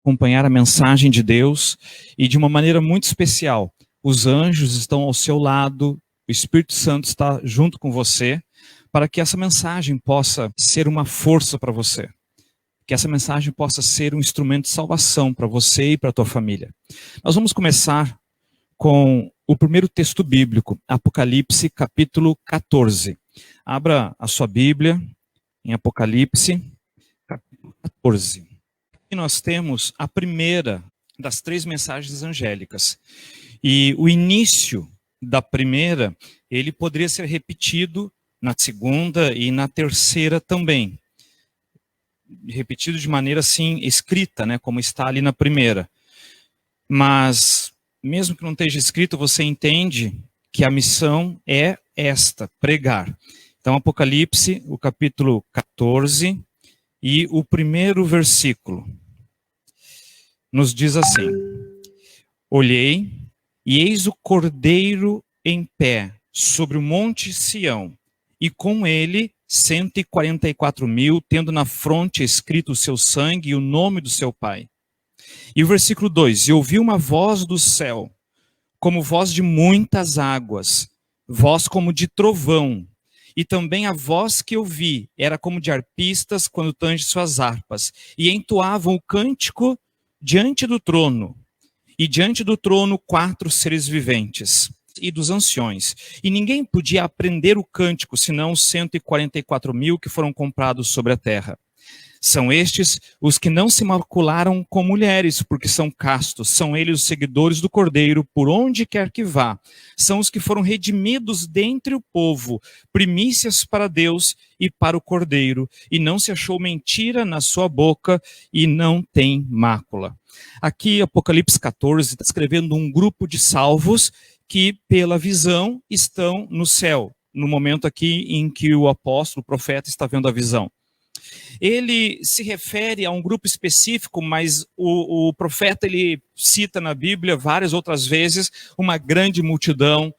acompanhar a mensagem de Deus e de uma maneira muito especial. Os anjos estão ao seu lado, o Espírito Santo está junto com você, para que essa mensagem possa ser uma força para você. Que essa mensagem possa ser um instrumento de salvação para você e para a tua família. Nós vamos começar com o primeiro texto bíblico, Apocalipse, capítulo 14. Abra a sua Bíblia em Apocalipse, capítulo 14. Aqui nós temos a primeira das 3 mensagens angélicas. E o início da primeira, ele poderia ser repetido na segunda e na terceira também. Repetido de maneira assim, escrita, né, como está ali na primeira. Mas, mesmo que não esteja escrito, você entende que a missão é esta, pregar. Então, Apocalipse, o capítulo 14 e o primeiro versículo, nos diz assim: Olhei, e eis o Cordeiro em pé sobre o monte Sião, e com ele 144.000, tendo na fronte escrito o seu sangue e o nome do seu pai. E o versículo 2: E ouvi uma voz do céu, como voz de muitas águas, voz como de trovão. E também a voz que eu vi era como de arpistas quando tangem suas harpas, e entoavam o cântico diante do trono. E diante do trono 4 seres viventes e dos anciões. E ninguém podia aprender o cântico, senão os 144.000 que foram comprados sobre a terra. São estes os que não se macularam com mulheres, porque são castos. São eles os seguidores do Cordeiro, por onde quer que vá. São os que foram redimidos dentre o povo, primícias para Deus e para o Cordeiro. E não se achou mentira na sua boca, e não tem mácula. Aqui, Apocalipse 14 está descrevendo um grupo de salvos que, pela visão, estão no céu, no momento aqui em que o apóstolo, o profeta, está vendo a visão. Ele se refere a um grupo específico, mas o profeta ele cita na Bíblia várias outras vezes uma grande multidão,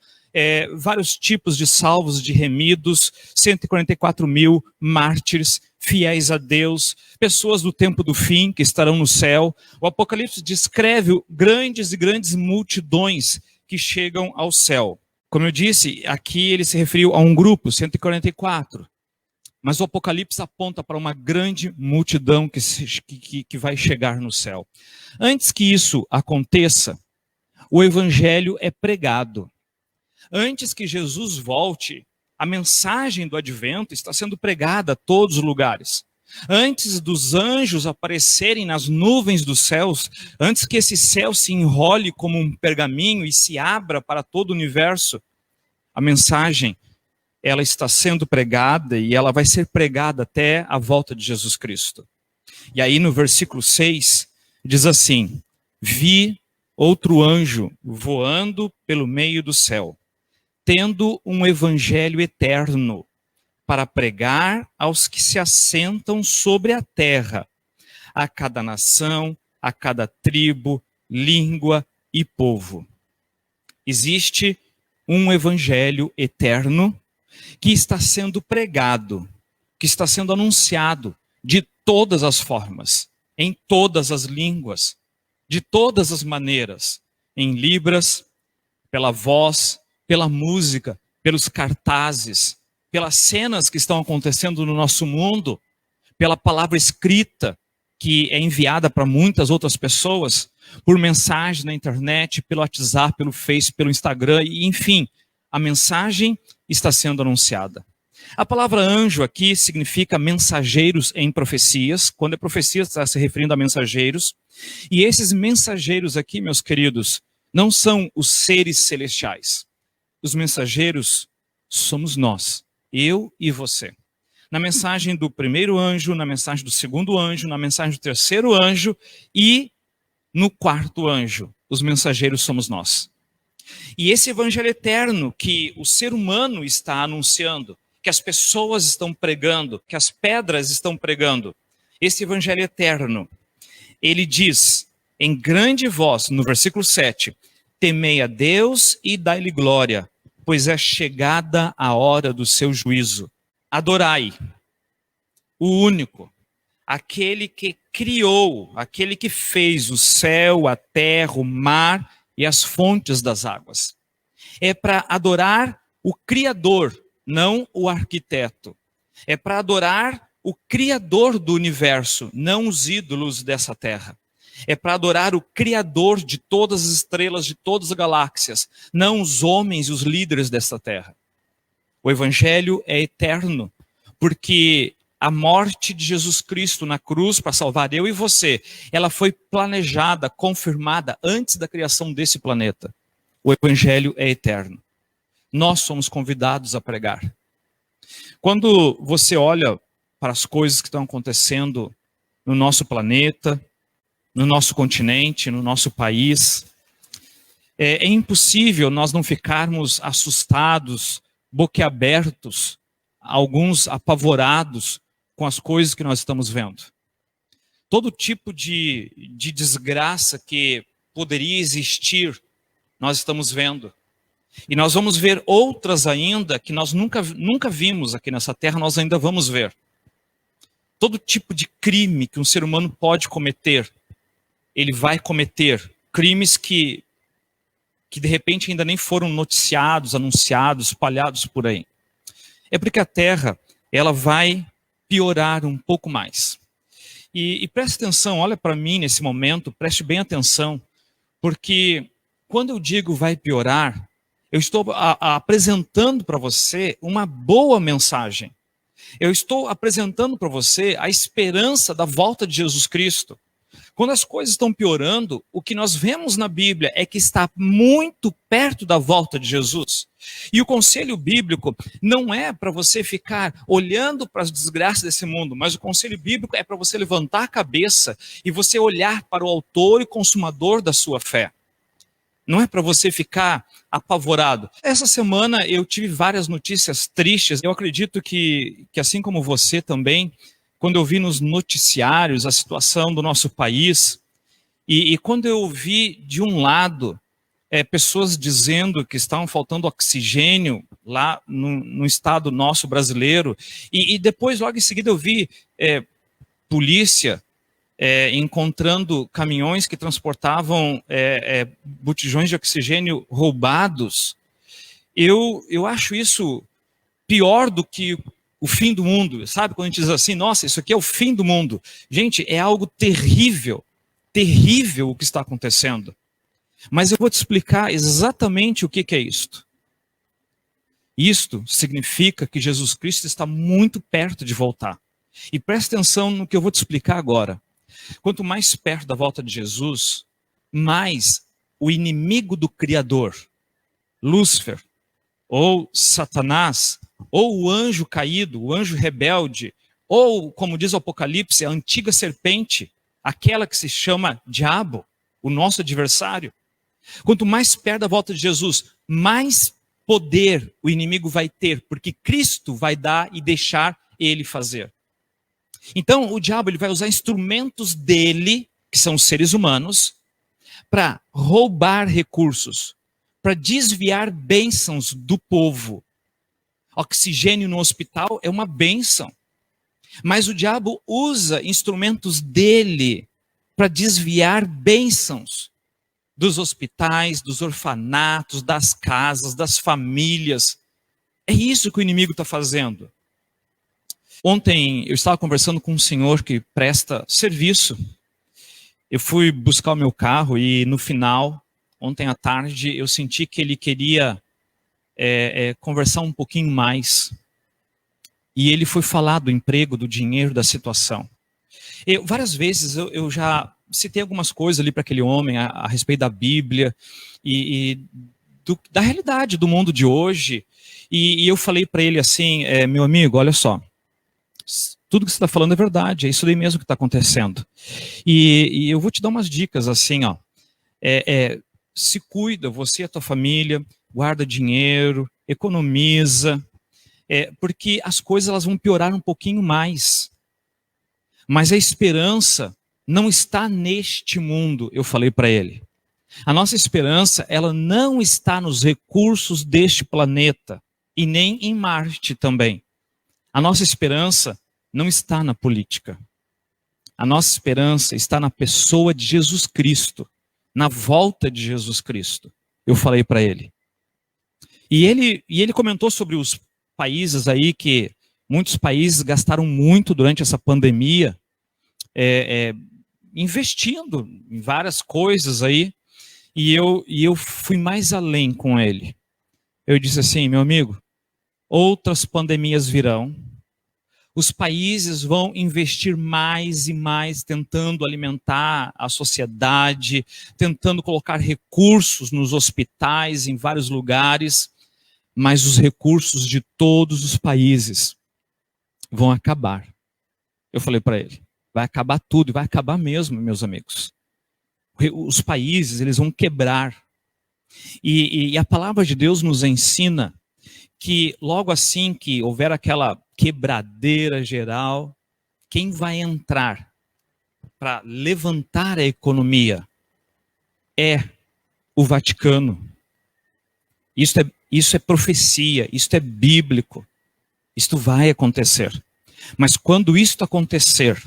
vários tipos de salvos, de remidos, 144.000 mártires, fiéis a Deus, pessoas do tempo do fim que estarão no céu. O Apocalipse descreve grandes e grandes multidões que chegam ao céu. Como eu disse, aqui ele se referiu a um grupo, 144. Mas o Apocalipse aponta para uma grande multidão que vai chegar no céu. Antes que isso aconteça, o evangelho é pregado. Antes que Jesus volte, a mensagem do advento está sendo pregada a todos os lugares. Antes dos anjos aparecerem nas nuvens dos céus, antes que esse céu se enrole como um pergaminho e se abra para todo o universo, a mensagem ela está sendo pregada e ela vai ser pregada até a volta de Jesus Cristo. E aí no versículo 6, diz assim: Vi outro anjo voando pelo meio do céu, tendo um evangelho eterno, para pregar aos que se assentam sobre a terra, a cada nação, a cada tribo, língua e povo. Existe um evangelho eterno que está sendo pregado, que está sendo anunciado de todas as formas, em todas as línguas, de todas as maneiras, em libras, pela voz, pela música, pelos cartazes, pelas cenas que estão acontecendo no nosso mundo, pela palavra escrita, que é enviada para muitas outras pessoas, por mensagem na internet, pelo WhatsApp, pelo Face, pelo Instagram, e enfim, a mensagem está sendo anunciada. A palavra anjo aqui significa mensageiros em profecias. Quando é profecia, está se referindo a mensageiros. E esses mensageiros aqui, meus queridos, não são os seres celestiais. Os mensageiros somos nós, eu e você. Na mensagem do primeiro anjo, na mensagem do segundo anjo, na mensagem do terceiro anjo e no quarto anjo, os mensageiros somos nós. E esse evangelho eterno que o ser humano está anunciando, que as pessoas estão pregando, que as pedras estão pregando, esse evangelho eterno, ele diz em grande voz, no versículo 7, temei a Deus e dai-lhe glória, pois é chegada a hora do seu juízo. Adorai o único, aquele que criou, aquele que fez o céu, a terra, o mar e as fontes das águas. É para adorar o Criador, não o arquiteto. É para adorar o Criador do universo, não os ídolos dessa terra. É para adorar o Criador de todas as estrelas, de todas as galáxias, não os homens e os líderes dessa terra. O Evangelho é eterno, porque a morte de Jesus Cristo na cruz para salvar eu e você, ela foi planejada, confirmada antes da criação desse planeta. O Evangelho é eterno. Nós somos convidados a pregar. Quando você olha para as coisas que estão acontecendo no nosso planeta, no nosso continente, no nosso país, é impossível nós não ficarmos assustados, boquiabertos, alguns apavorados com as coisas que nós estamos vendo. Todo tipo de desgraça que poderia existir, nós estamos vendo. E nós vamos ver outras ainda que nós nunca vimos aqui nessa terra, nós ainda vamos ver. Todo tipo de crime que um ser humano pode cometer, ele vai cometer. Crimes que de repente ainda nem foram noticiados, anunciados, espalhados por aí. É porque a terra, ela vai piorar um pouco mais. E preste atenção, olha para mim nesse momento, preste bem atenção, porque quando eu digo vai piorar, eu estou apresentando para você uma boa mensagem. Eu estou apresentando para você a esperança da volta de Jesus Cristo. Quando as coisas estão piorando, o que nós vemos na Bíblia é que está muito perto da volta de Jesus. E o conselho bíblico não é para você ficar olhando para as desgraças desse mundo, mas o conselho bíblico é para você levantar a cabeça e você olhar para o autor e consumador da sua fé. Não é para você ficar apavorado. Essa semana eu tive várias notícias tristes. Eu acredito que assim como você também, quando eu vi nos noticiários a situação do nosso país, e quando eu vi de um lado pessoas dizendo que estavam faltando oxigênio lá no estado nosso brasileiro, e depois logo em seguida eu vi polícia encontrando caminhões que transportavam botijões de oxigênio roubados. Eu acho isso pior do que o fim do mundo, sabe? Quando a gente diz assim, nossa, isso aqui é o fim do mundo. Gente, é algo terrível, terrível o que está acontecendo. Mas eu vou te explicar exatamente o que é isto. Isto significa que Jesus Cristo está muito perto de voltar. E presta atenção no que eu vou te explicar agora. Quanto mais perto da volta de Jesus, mais o inimigo do Criador, Lúcifer, ou Satanás, ou o anjo caído, o anjo rebelde, ou, como diz o Apocalipse, a antiga serpente, aquela que se chama diabo, o nosso adversário. Quanto mais perto da volta de Jesus, mais poder o inimigo vai ter, porque Cristo vai dar e deixar ele fazer. Então, o diabo ele vai usar instrumentos dele, que são os seres humanos, para roubar recursos, para desviar bênçãos do povo. Oxigênio no hospital é uma bênção. Mas o diabo usa instrumentos dele para desviar bênçãos dos hospitais, dos orfanatos, das casas, das famílias. É isso que o inimigo está fazendo. Ontem eu estava conversando com um senhor que presta serviço. Eu fui buscar o meu carro e no final, ontem à tarde, eu senti que ele queria conversar um pouquinho mais. E ele foi falar do emprego, do dinheiro, da situação. Várias vezes eu já citei algumas coisas ali para aquele homem a respeito da Bíblia e da realidade do mundo de hoje. E eu falei para ele assim, meu amigo, olha só, tudo que você está falando é verdade, é isso aí mesmo que está acontecendo. E eu vou te dar umas dicas assim, ó. Se cuida, você e a tua família, guarda dinheiro, economiza, porque as coisas elas vão piorar um pouquinho mais. Mas a esperança não está neste mundo, eu falei para ele. A nossa esperança, ela não está nos recursos deste planeta e nem em Marte também. A nossa esperança não está na política. A nossa esperança está na pessoa de Jesus Cristo, na volta de Jesus Cristo. Eu falei para ele. E ele comentou sobre os países aí que muitos países gastaram muito durante essa pandemia, investindo em várias coisas aí. E eu fui mais além com ele. Eu disse assim, meu amigo, outras pandemias virão. Os países vão investir mais e mais tentando alimentar a sociedade, tentando colocar recursos nos hospitais, em vários lugares, mas os recursos de todos os países vão acabar. Eu falei para ele, vai acabar tudo, e vai acabar mesmo, meus amigos. Os países, eles vão quebrar. E a palavra de Deus nos ensina que logo assim que houver aquela quebradeira geral, quem vai entrar para levantar a economia é o Vaticano. Isso é profecia, isso é bíblico. Isto vai acontecer. Mas quando isto acontecer,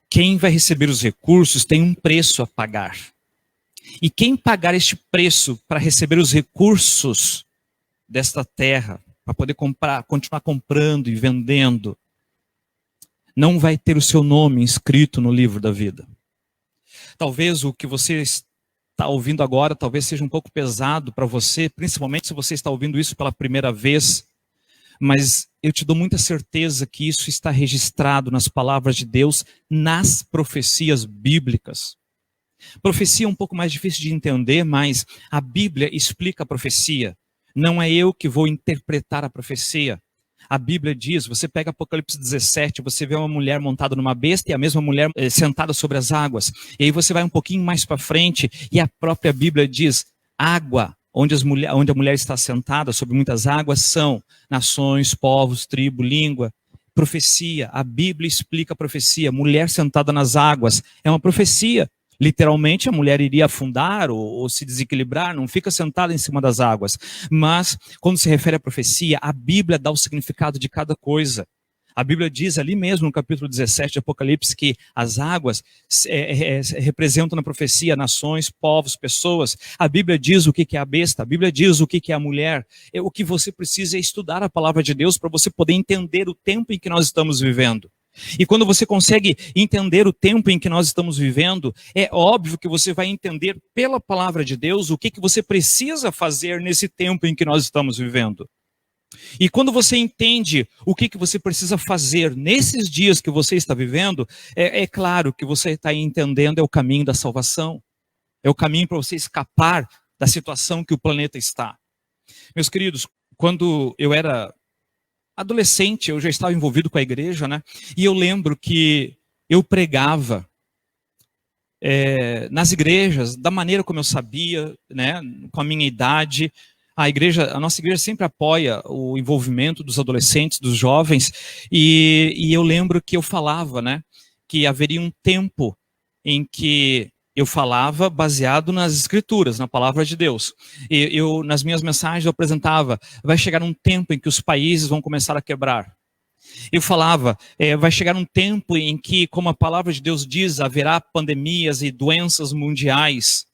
quem vai receber os recursos tem um preço a pagar. E quem pagar este preço para receber os recursos desta terra, para poder continuar comprando e vendendo, não vai ter o seu nome inscrito no livro da vida. Talvez o que você está ouvindo agora, talvez seja um pouco pesado para você, principalmente se você está ouvindo isso pela primeira vez, mas eu te dou muita certeza que isso está registrado nas palavras de Deus, nas profecias bíblicas. Profecia é um pouco mais difícil de entender, mas a Bíblia explica a profecia. Não é eu que vou interpretar a profecia. A Bíblia diz, você pega Apocalipse 17, você vê uma mulher montada numa besta e a mesma mulher sentada sobre as águas. E aí você vai um pouquinho mais para frente e a própria Bíblia diz, água, onde a mulher está sentada sobre muitas águas, são nações, povos, tribo, língua. Profecia, a Bíblia explica a profecia. Mulher sentada nas águas é uma profecia. Literalmente a mulher iria afundar ou se desequilibrar, não fica sentada em cima das águas. Mas quando se refere à profecia, a Bíblia dá o significado de cada coisa. A Bíblia diz ali mesmo no capítulo 17 de Apocalipse que as águas representam na profecia nações, povos, pessoas. A Bíblia diz o que é a besta, a Bíblia diz o que é a mulher. O que você precisa é estudar a palavra de Deus para você poder entender o tempo em que nós estamos vivendo. E quando você consegue entender o tempo em que nós estamos vivendo, é óbvio que você vai entender pela palavra de Deus o que você precisa fazer nesse tempo em que nós estamos vivendo. E quando você entende o que você precisa fazer nesses dias que você está vivendo, é claro que você está entendendo é o caminho da salvação. É o caminho para você escapar da situação que o planeta está. Meus queridos, quando eu era adolescente, eu já estava envolvido com a igreja, né? E eu lembro que eu pregava nas igrejas, da maneira como eu sabia, né? Com a minha idade. A nossa igreja sempre apoia o envolvimento dos adolescentes, dos jovens, e eu lembro que eu falava, né? Que haveria um tempo em que eu falava baseado nas escrituras, na palavra de Deus. E nas minhas mensagens eu apresentava, vai chegar um tempo em que os países vão começar a quebrar. Eu falava, vai chegar um tempo em que, como a palavra de Deus diz, haverá pandemias e doenças mundiais.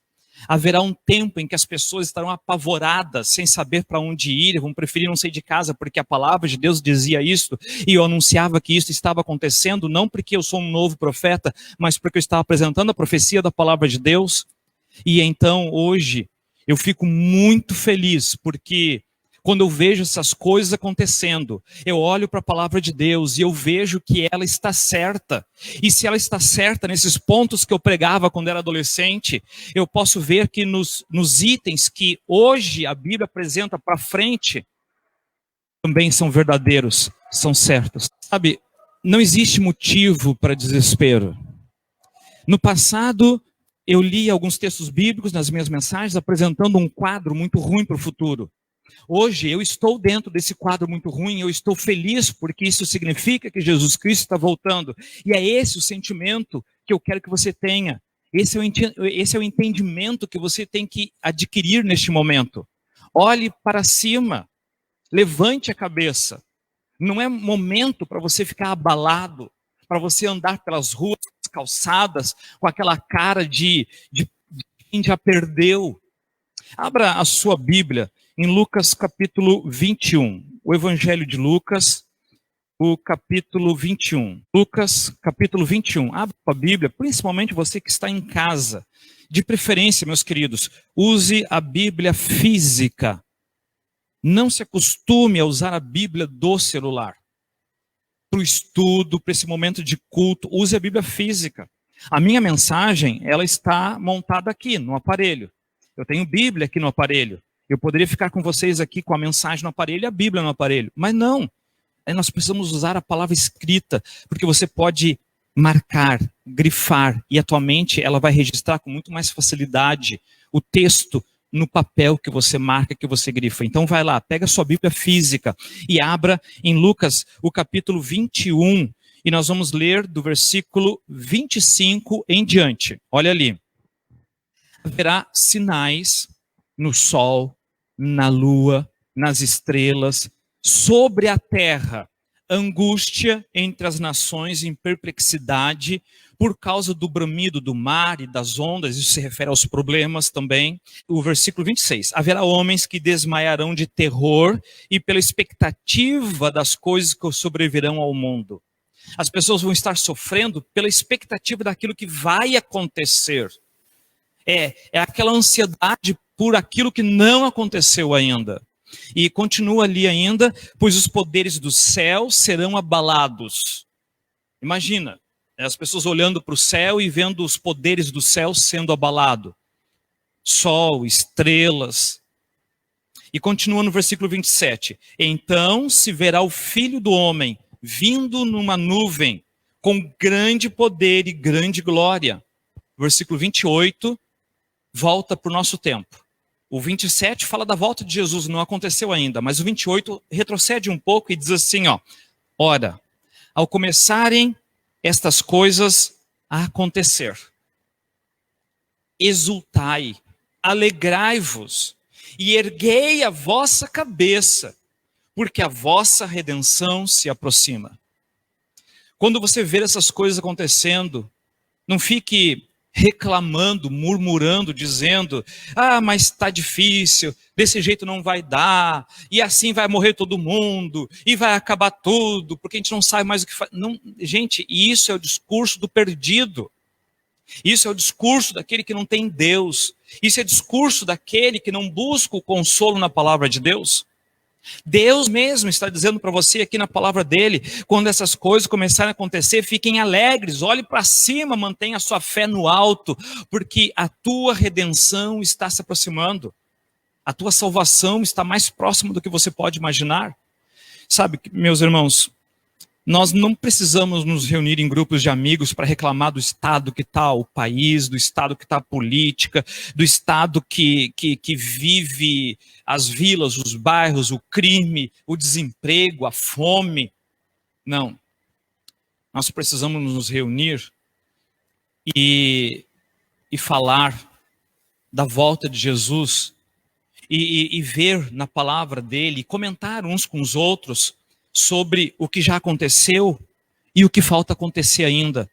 Haverá um tempo em que as pessoas estarão apavoradas, sem saber para onde ir, vão preferir não sair de casa, porque a palavra de Deus dizia isso, e eu anunciava que isso estava acontecendo, não porque eu sou um novo profeta, mas porque eu estava apresentando a profecia da palavra de Deus. E então, hoje, eu fico muito feliz, porque quando eu vejo essas coisas acontecendo, eu olho para a palavra de Deus e eu vejo que ela está certa. E se ela está certa nesses pontos que eu pregava quando era adolescente, eu posso ver que nos itens que hoje a Bíblia apresenta para frente, também são verdadeiros, são certos. Sabe, não existe motivo para desespero. No passado, eu li alguns textos bíblicos nas minhas mensagens apresentando um quadro muito ruim para o futuro. Hoje eu estou dentro desse quadro muito ruim, eu estou feliz porque isso significa que Jesus Cristo está voltando. E é esse o sentimento que eu quero que você tenha. Esse é o entendimento que você tem que adquirir neste momento. Olhe para cima, levante a cabeça. Não é momento para você ficar abalado. para você andar pelas ruas, calçadas, com aquela cara de quem já perdeu. Abra a sua Bíblia em Lucas capítulo 21. O Evangelho de Lucas, o capítulo 21. Lucas capítulo 21. Abra a Bíblia, principalmente você que está em casa. De preferência, meus queridos, use a Bíblia física. Não se acostume a usar a Bíblia do celular. Para o estudo, para esse momento de culto, use a Bíblia física. A minha mensagem, ela está montada aqui no aparelho. Eu tenho Bíblia aqui no aparelho. Eu poderia ficar com vocês aqui com a mensagem no aparelho e a Bíblia no aparelho. Mas não. Aí nós precisamos usar a palavra escrita, porque você pode marcar, grifar, e a tua mente ela vai registrar com muito mais facilidade o texto no papel que você marca, que você grifa. Então vai lá, pega a sua Bíblia física e abra em Lucas o capítulo 21, e nós vamos ler do versículo 25 em diante. Olha ali. Haverá sinais no sol, na lua, nas estrelas, sobre a terra, angústia entre as nações em perplexidade, por causa do bramido do mar e das ondas, isso se refere aos problemas também. O versículo 26, haverá homens que desmaiarão de terror e pela expectativa das coisas que sobrevirão ao mundo. As pessoas vão estar sofrendo pela expectativa daquilo que vai acontecer. É aquela ansiedade por aquilo que não aconteceu ainda. E continua ali ainda, pois os poderes do céu serão abalados. Imagina, as pessoas olhando para o céu e vendo os poderes do céu sendo abalados. Sol, estrelas. E continua no versículo 27. Então se verá o Filho do Homem vindo numa nuvem, com grande poder e grande glória. Versículo 28, volta para o nosso tempo. O 27 fala da volta de Jesus, não aconteceu ainda, mas o 28 retrocede um pouco e diz assim, ora, ao começarem estas coisas a acontecer, exultai, alegrai-vos e erguei a vossa cabeça, porque a vossa redenção se aproxima. Quando você ver essas coisas acontecendo, não fique reclamando, murmurando, dizendo, mas está difícil, desse jeito não vai dar, e assim vai morrer todo mundo, e vai acabar tudo, porque a gente não sabe mais o que faz. Não, gente, isso é o discurso do perdido. Isso é o discurso daquele que não tem Deus. Isso é o discurso daquele que não busca o consolo na palavra de Deus. Deus mesmo está dizendo para você aqui na palavra dele, quando essas coisas começarem a acontecer, fiquem alegres, olhe para cima, mantenha a sua fé no alto, porque a tua redenção está se aproximando, a tua salvação está mais próxima do que você pode imaginar. Sabe, meus irmãos, nós não precisamos nos reunir em grupos de amigos para reclamar do estado que está o país, do estado que está a política, do estado que vive as vilas, os bairros, o crime, o desemprego, a fome. Não. Nós precisamos nos reunir e falar da volta de Jesus e ver na palavra dele, comentar uns com os outros sobre o que já aconteceu e o que falta acontecer ainda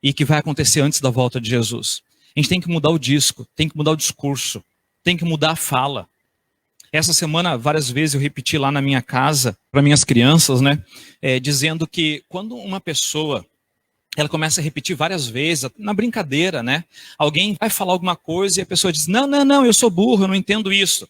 e que vai acontecer antes da volta de Jesus. A gente tem que mudar o disco, tem que mudar o discurso, tem que mudar a fala. Essa semana, várias vezes eu repeti lá na minha casa, para minhas crianças, dizendo que quando uma pessoa, ela começa a repetir várias vezes, na brincadeira, alguém vai falar alguma coisa e a pessoa diz, não, eu sou burro, eu não entendo isso.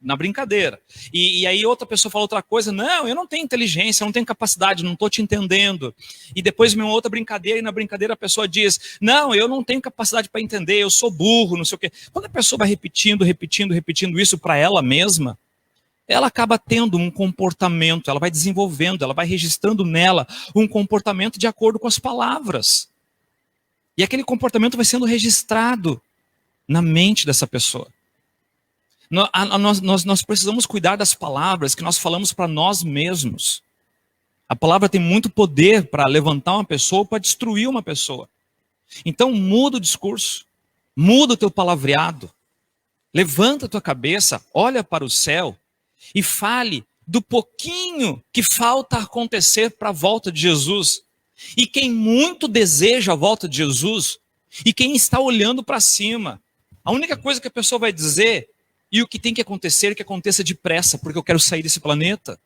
Na brincadeira. E aí outra pessoa fala outra coisa, não, eu não tenho inteligência, eu não tenho capacidade, não estou te entendendo. E depois vem uma outra brincadeira, e na brincadeira a pessoa diz, não, eu não tenho capacidade para entender, eu sou burro, não sei o quê. Quando a pessoa vai repetindo isso para ela mesma, ela acaba tendo um comportamento, ela vai desenvolvendo, ela vai registrando nela um comportamento de acordo com as palavras. E aquele comportamento vai sendo registrado na mente dessa pessoa. Nós precisamos cuidar das palavras que nós falamos para nós mesmos. A palavra tem muito poder para levantar uma pessoa ou para destruir uma pessoa. Então muda o discurso, muda o teu palavreado, levanta a tua cabeça, olha para o céu e fale do pouquinho que falta acontecer para a volta de Jesus. E quem muito deseja a volta de Jesus, e quem está olhando para cima, a única coisa que a pessoa vai dizer, e o que tem que acontecer, que aconteça depressa, porque eu quero sair desse planeta.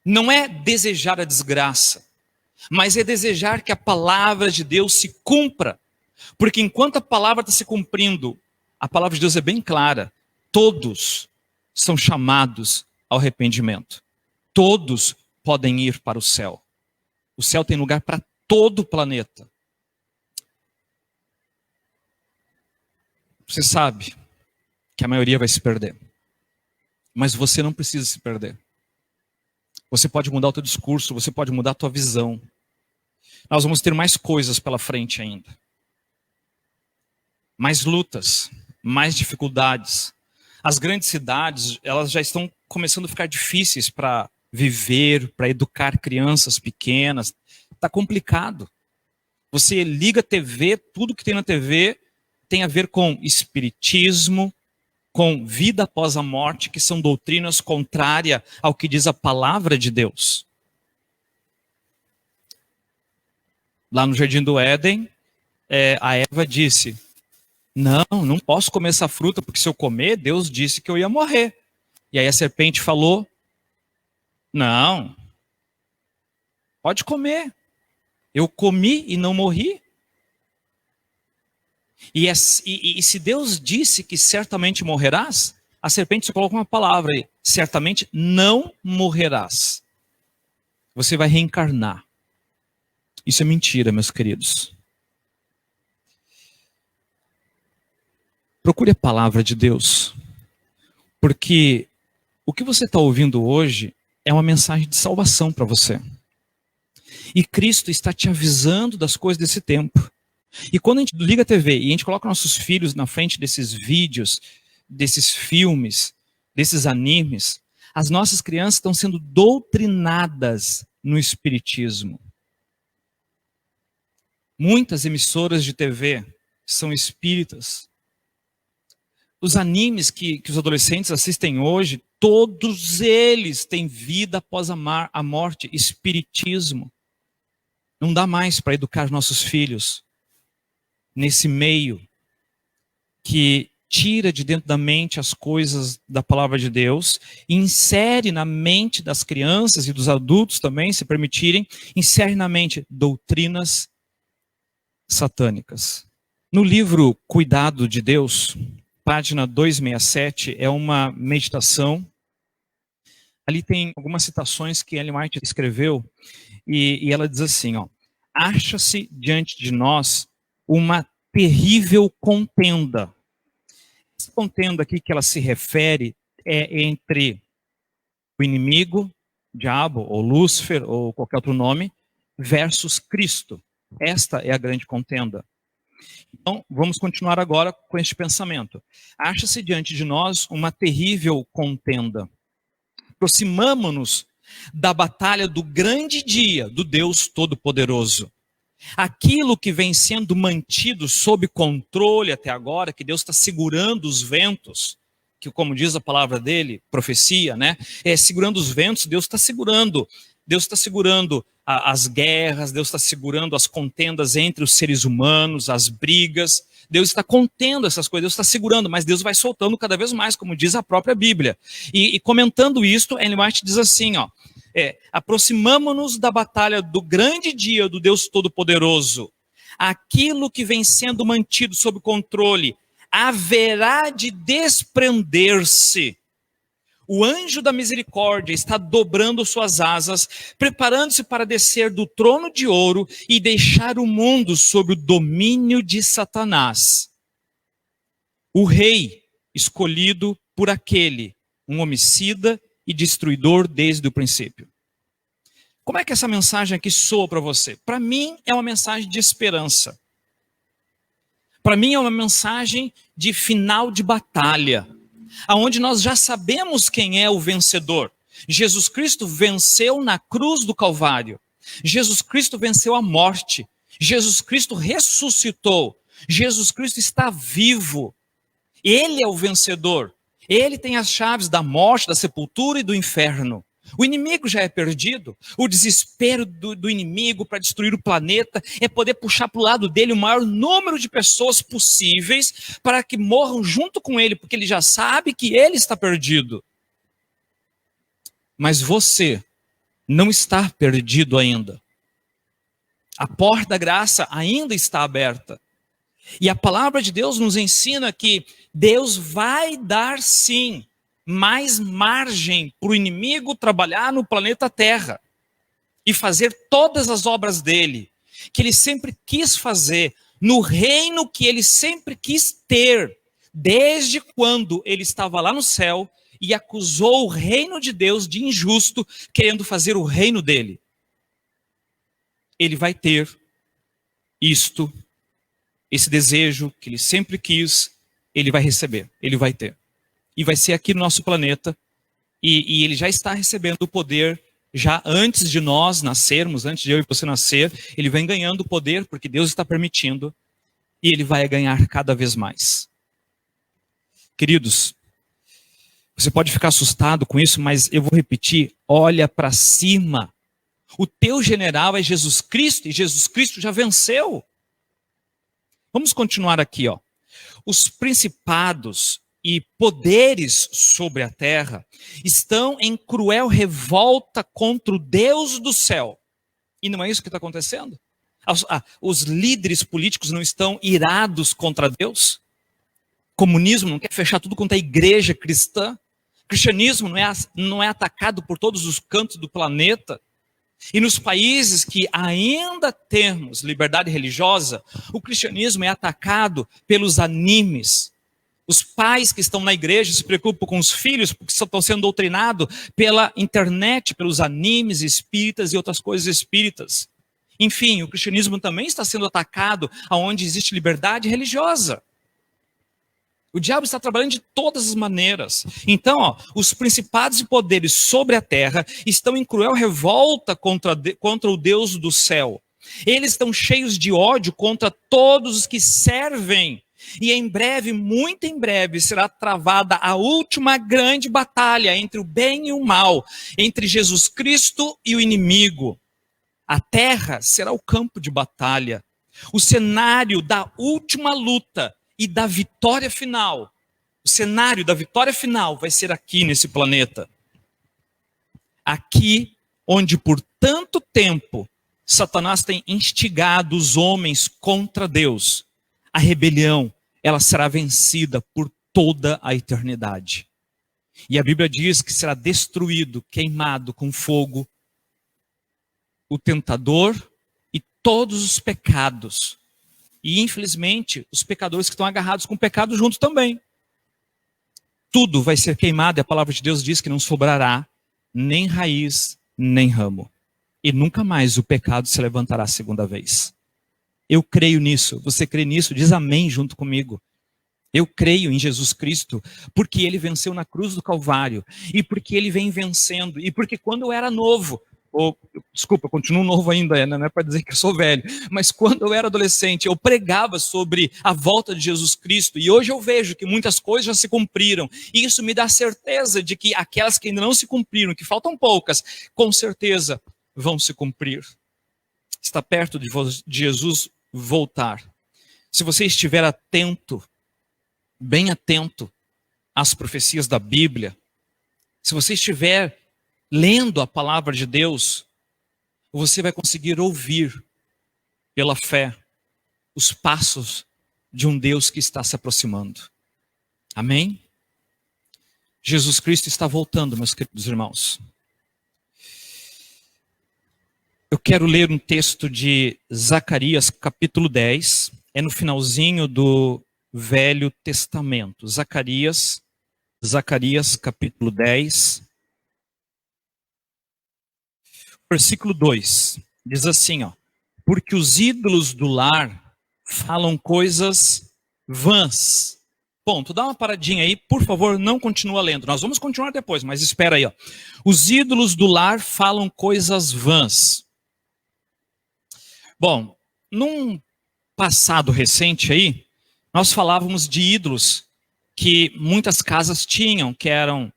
Não é desejar a desgraça, mas é desejar que a palavra de Deus se cumpra. Porque enquanto a palavra está se cumprindo, a palavra de Deus é bem clara. Todos são chamados ao arrependimento. Todos podem ir para o céu. O céu tem lugar para todo o planeta. Você sabe que a maioria vai se perder. Mas você não precisa se perder. Você pode mudar o teu discurso, você pode mudar a tua visão. Nós vamos ter mais coisas pela frente ainda. Mais lutas, mais dificuldades. As grandes cidades, elas já estão começando a ficar difíceis para viver, para educar crianças pequenas. Está complicado. Você liga a TV, tudo que tem na TV tem a ver com espiritismo, com vida após a morte, que são doutrinas contrárias ao que diz a palavra de Deus. Lá no Jardim do Éden, a Eva disse, não posso comer essa fruta, porque se eu comer, Deus disse que eu ia morrer. E aí a serpente falou, não, pode comer. Eu comi e não morri. E se Deus disse que certamente morrerás, a serpente só coloca uma palavra aí, certamente não morrerás. Você vai reencarnar. Isso é mentira, meus queridos. Procure a palavra de Deus, porque o que você está ouvindo hoje é uma mensagem de salvação para você. E Cristo está te avisando das coisas desse tempo. E quando a gente liga a TV e a gente coloca nossos filhos na frente desses vídeos, desses filmes, desses animes, as nossas crianças estão sendo doutrinadas no espiritismo. Muitas emissoras de TV são espíritas. Os animes que os adolescentes assistem hoje, todos eles têm vida após a morte, espiritismo. Não dá mais para educar nossos filhos nesse meio que tira de dentro da mente as coisas da palavra de Deus, e insere na mente das crianças e dos adultos também, se permitirem, insere na mente doutrinas satânicas. No livro Cuidado de Deus, página 267, é uma meditação. Ali tem algumas citações que Ellen White escreveu, e ela diz assim, acha-se diante de nós uma terrível contenda. Essa contenda aqui que ela se refere é entre o inimigo, o diabo, ou Lúcifer, ou qualquer outro nome, versus Cristo. Esta é a grande contenda. Então, vamos continuar agora com este pensamento. Acha-se diante de nós uma terrível contenda. Aproximamo-nos da batalha do grande dia do Deus Todo-Poderoso. Aquilo que vem sendo mantido sob controle até agora, que Deus está segurando os ventos, que como diz a palavra dele, profecia, né? Segurando os ventos, Deus está segurando. Deus está segurando as guerras, Deus está segurando as contendas entre os seres humanos, as brigas. Deus está contendo essas coisas, Deus está segurando, mas Deus vai soltando cada vez mais, como diz a própria Bíblia. E comentando isto, Ellen White diz assim, aproximamo-nos da batalha do grande dia do Deus Todo-Poderoso. Aquilo que vem sendo mantido sob controle haverá de desprender-se. O anjo da misericórdia está dobrando suas asas, preparando-se para descer do trono de ouro e deixar o mundo sob o domínio de Satanás. O rei escolhido por aquele, um homicida e destruidor desde o princípio. Como é que essa mensagem aqui soa para você? Para mim é uma mensagem de esperança. Para mim é uma mensagem de final de batalha, aonde nós já sabemos quem é o vencedor. Jesus Cristo venceu na cruz do Calvário. Jesus Cristo venceu a morte. Jesus Cristo ressuscitou. Jesus Cristo está vivo. Ele é o vencedor. Ele tem as chaves da morte, da sepultura e do inferno. O inimigo já é perdido. O desespero do inimigo para destruir o planeta é poder puxar para o lado dele o maior número de pessoas possíveis para que morram junto com ele, porque ele já sabe que ele está perdido. Mas você não está perdido ainda. A porta da graça ainda está aberta. E a palavra de Deus nos ensina que Deus vai dar sim mais margem para o inimigo trabalhar no planeta Terra e fazer todas as obras dele, que ele sempre quis fazer, no reino que ele sempre quis ter, desde quando ele estava lá no céu e acusou o reino de Deus de injusto, querendo fazer o reino dele. Ele vai ter isto, esse desejo que ele sempre quis, ele vai receber, ele vai ter. E vai ser aqui no nosso planeta, e ele já está recebendo o poder, já antes de nós nascermos, antes de eu e você nascer, ele vem ganhando o poder, porque Deus está permitindo, e ele vai ganhar cada vez mais. Queridos, você pode ficar assustado com isso, mas eu vou repetir, olha para cima. O teu general é Jesus Cristo, e Jesus Cristo já venceu. Vamos continuar aqui, ó. Os principados e poderes sobre a terra estão em cruel revolta contra o Deus do céu. E não é isso que está acontecendo? Os líderes políticos não estão irados contra Deus? O comunismo não quer fechar tudo quanto é igreja cristã? O cristianismo não é atacado por todos os cantos do planeta? E nos países que ainda temos liberdade religiosa, o cristianismo é atacado pelos animes. Os pais que estão na igreja se preocupam com os filhos porque estão sendo doutrinados pela internet, pelos animes espíritas e outras coisas espíritas. Enfim, o cristianismo também está sendo atacado onde existe liberdade religiosa. O diabo está trabalhando de todas as maneiras. Então, ó, os principados e poderes sobre a terra estão em cruel revolta contra o Deus do céu. Eles estão cheios de ódio contra todos os que servem. E em breve, muito em breve, será travada a última grande batalha entre o bem e o mal, entre Jesus Cristo e o inimigo. A terra será o campo de batalha, o cenário da última luta e da vitória final. O cenário da vitória final vai ser aqui nesse planeta. Aqui onde por tanto tempo Satanás tem instigado os homens contra Deus. A rebelião, ela será vencida por toda a eternidade. E a Bíblia diz que será destruído, queimado com fogo, o tentador e todos os pecados. E infelizmente, os pecadores que estão agarrados com o pecado junto também. Tudo vai ser queimado e a palavra de Deus diz que não sobrará nem raiz, nem ramo. E nunca mais o pecado se levantará a segunda vez. Eu creio nisso. Você crê nisso? Diz amém junto comigo. Eu creio em Jesus Cristo, porque ele venceu na cruz do Calvário, e porque ele vem vencendo, e porque quando eu era novo, desculpa, eu continuo novo ainda, não é para dizer que eu sou velho, mas quando eu era adolescente, eu pregava sobre a volta de Jesus Cristo, e hoje eu vejo que muitas coisas já se cumpriram, e isso me dá certeza de que aquelas que ainda não se cumpriram, que faltam poucas, com certeza vão se cumprir. Está perto de Jesus voltar. Se você estiver atento, bem atento às profecias da Bíblia, se você estiver lendo a palavra de Deus, você vai conseguir ouvir pela fé os passos de um Deus que está se aproximando. Amém? Jesus Cristo está voltando, meus queridos irmãos. Eu quero ler um texto de Zacarias, capítulo 10, é no finalzinho do Velho Testamento. Zacarias, capítulo 10, versículo 2, diz assim, ó: porque os ídolos do lar falam coisas vãs. Ponto, dá uma paradinha aí, por favor, não continua lendo. Nós vamos continuar depois, mas espera aí, ó. Os ídolos do lar falam coisas vãs. Bom, num passado recente aí, nós falávamos de ídolos que muitas casas tinham, que eram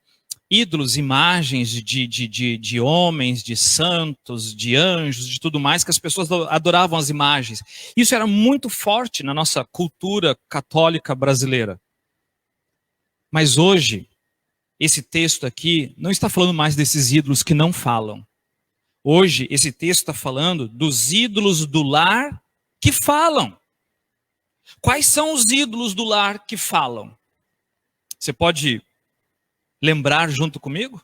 ídolos, imagens de homens, de santos, de anjos, de tudo mais, que as pessoas adoravam as imagens. Isso era muito forte na nossa cultura católica brasileira. Mas hoje, esse texto aqui não está falando mais desses ídolos que não falam. Hoje, esse texto está falando dos ídolos do lar que falam. Quais são os ídolos do lar que falam? Você pode lembrar junto comigo?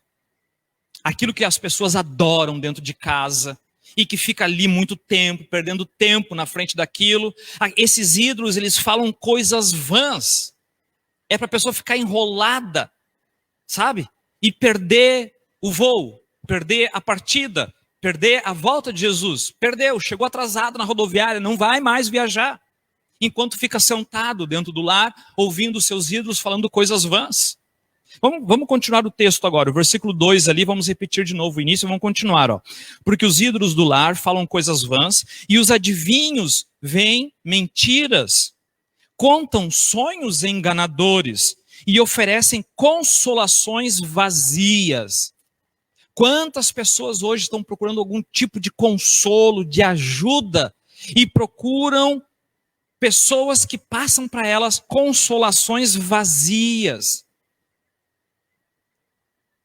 Aquilo que as pessoas adoram dentro de casa e que fica ali muito tempo, perdendo tempo na frente daquilo. Esses ídolos, eles falam coisas vãs. É para a pessoa ficar enrolada, sabe? E perder o voo, perder a partida, perder a volta de Jesus. Perdeu, chegou atrasado na rodoviária, não vai mais viajar. Enquanto fica sentado dentro do lar, ouvindo seus ídolos falando coisas vãs. Vamos continuar o texto agora, o versículo 2 ali, vamos repetir de novo o início, vamos continuar. Ó. Porque os ídolos do lar falam coisas vãs, e os adivinhos veem mentiras, contam sonhos enganadores, e oferecem consolações vazias. Quantas pessoas hoje estão procurando algum tipo de consolo, de ajuda, e procuram pessoas que passam para elas consolações vazias.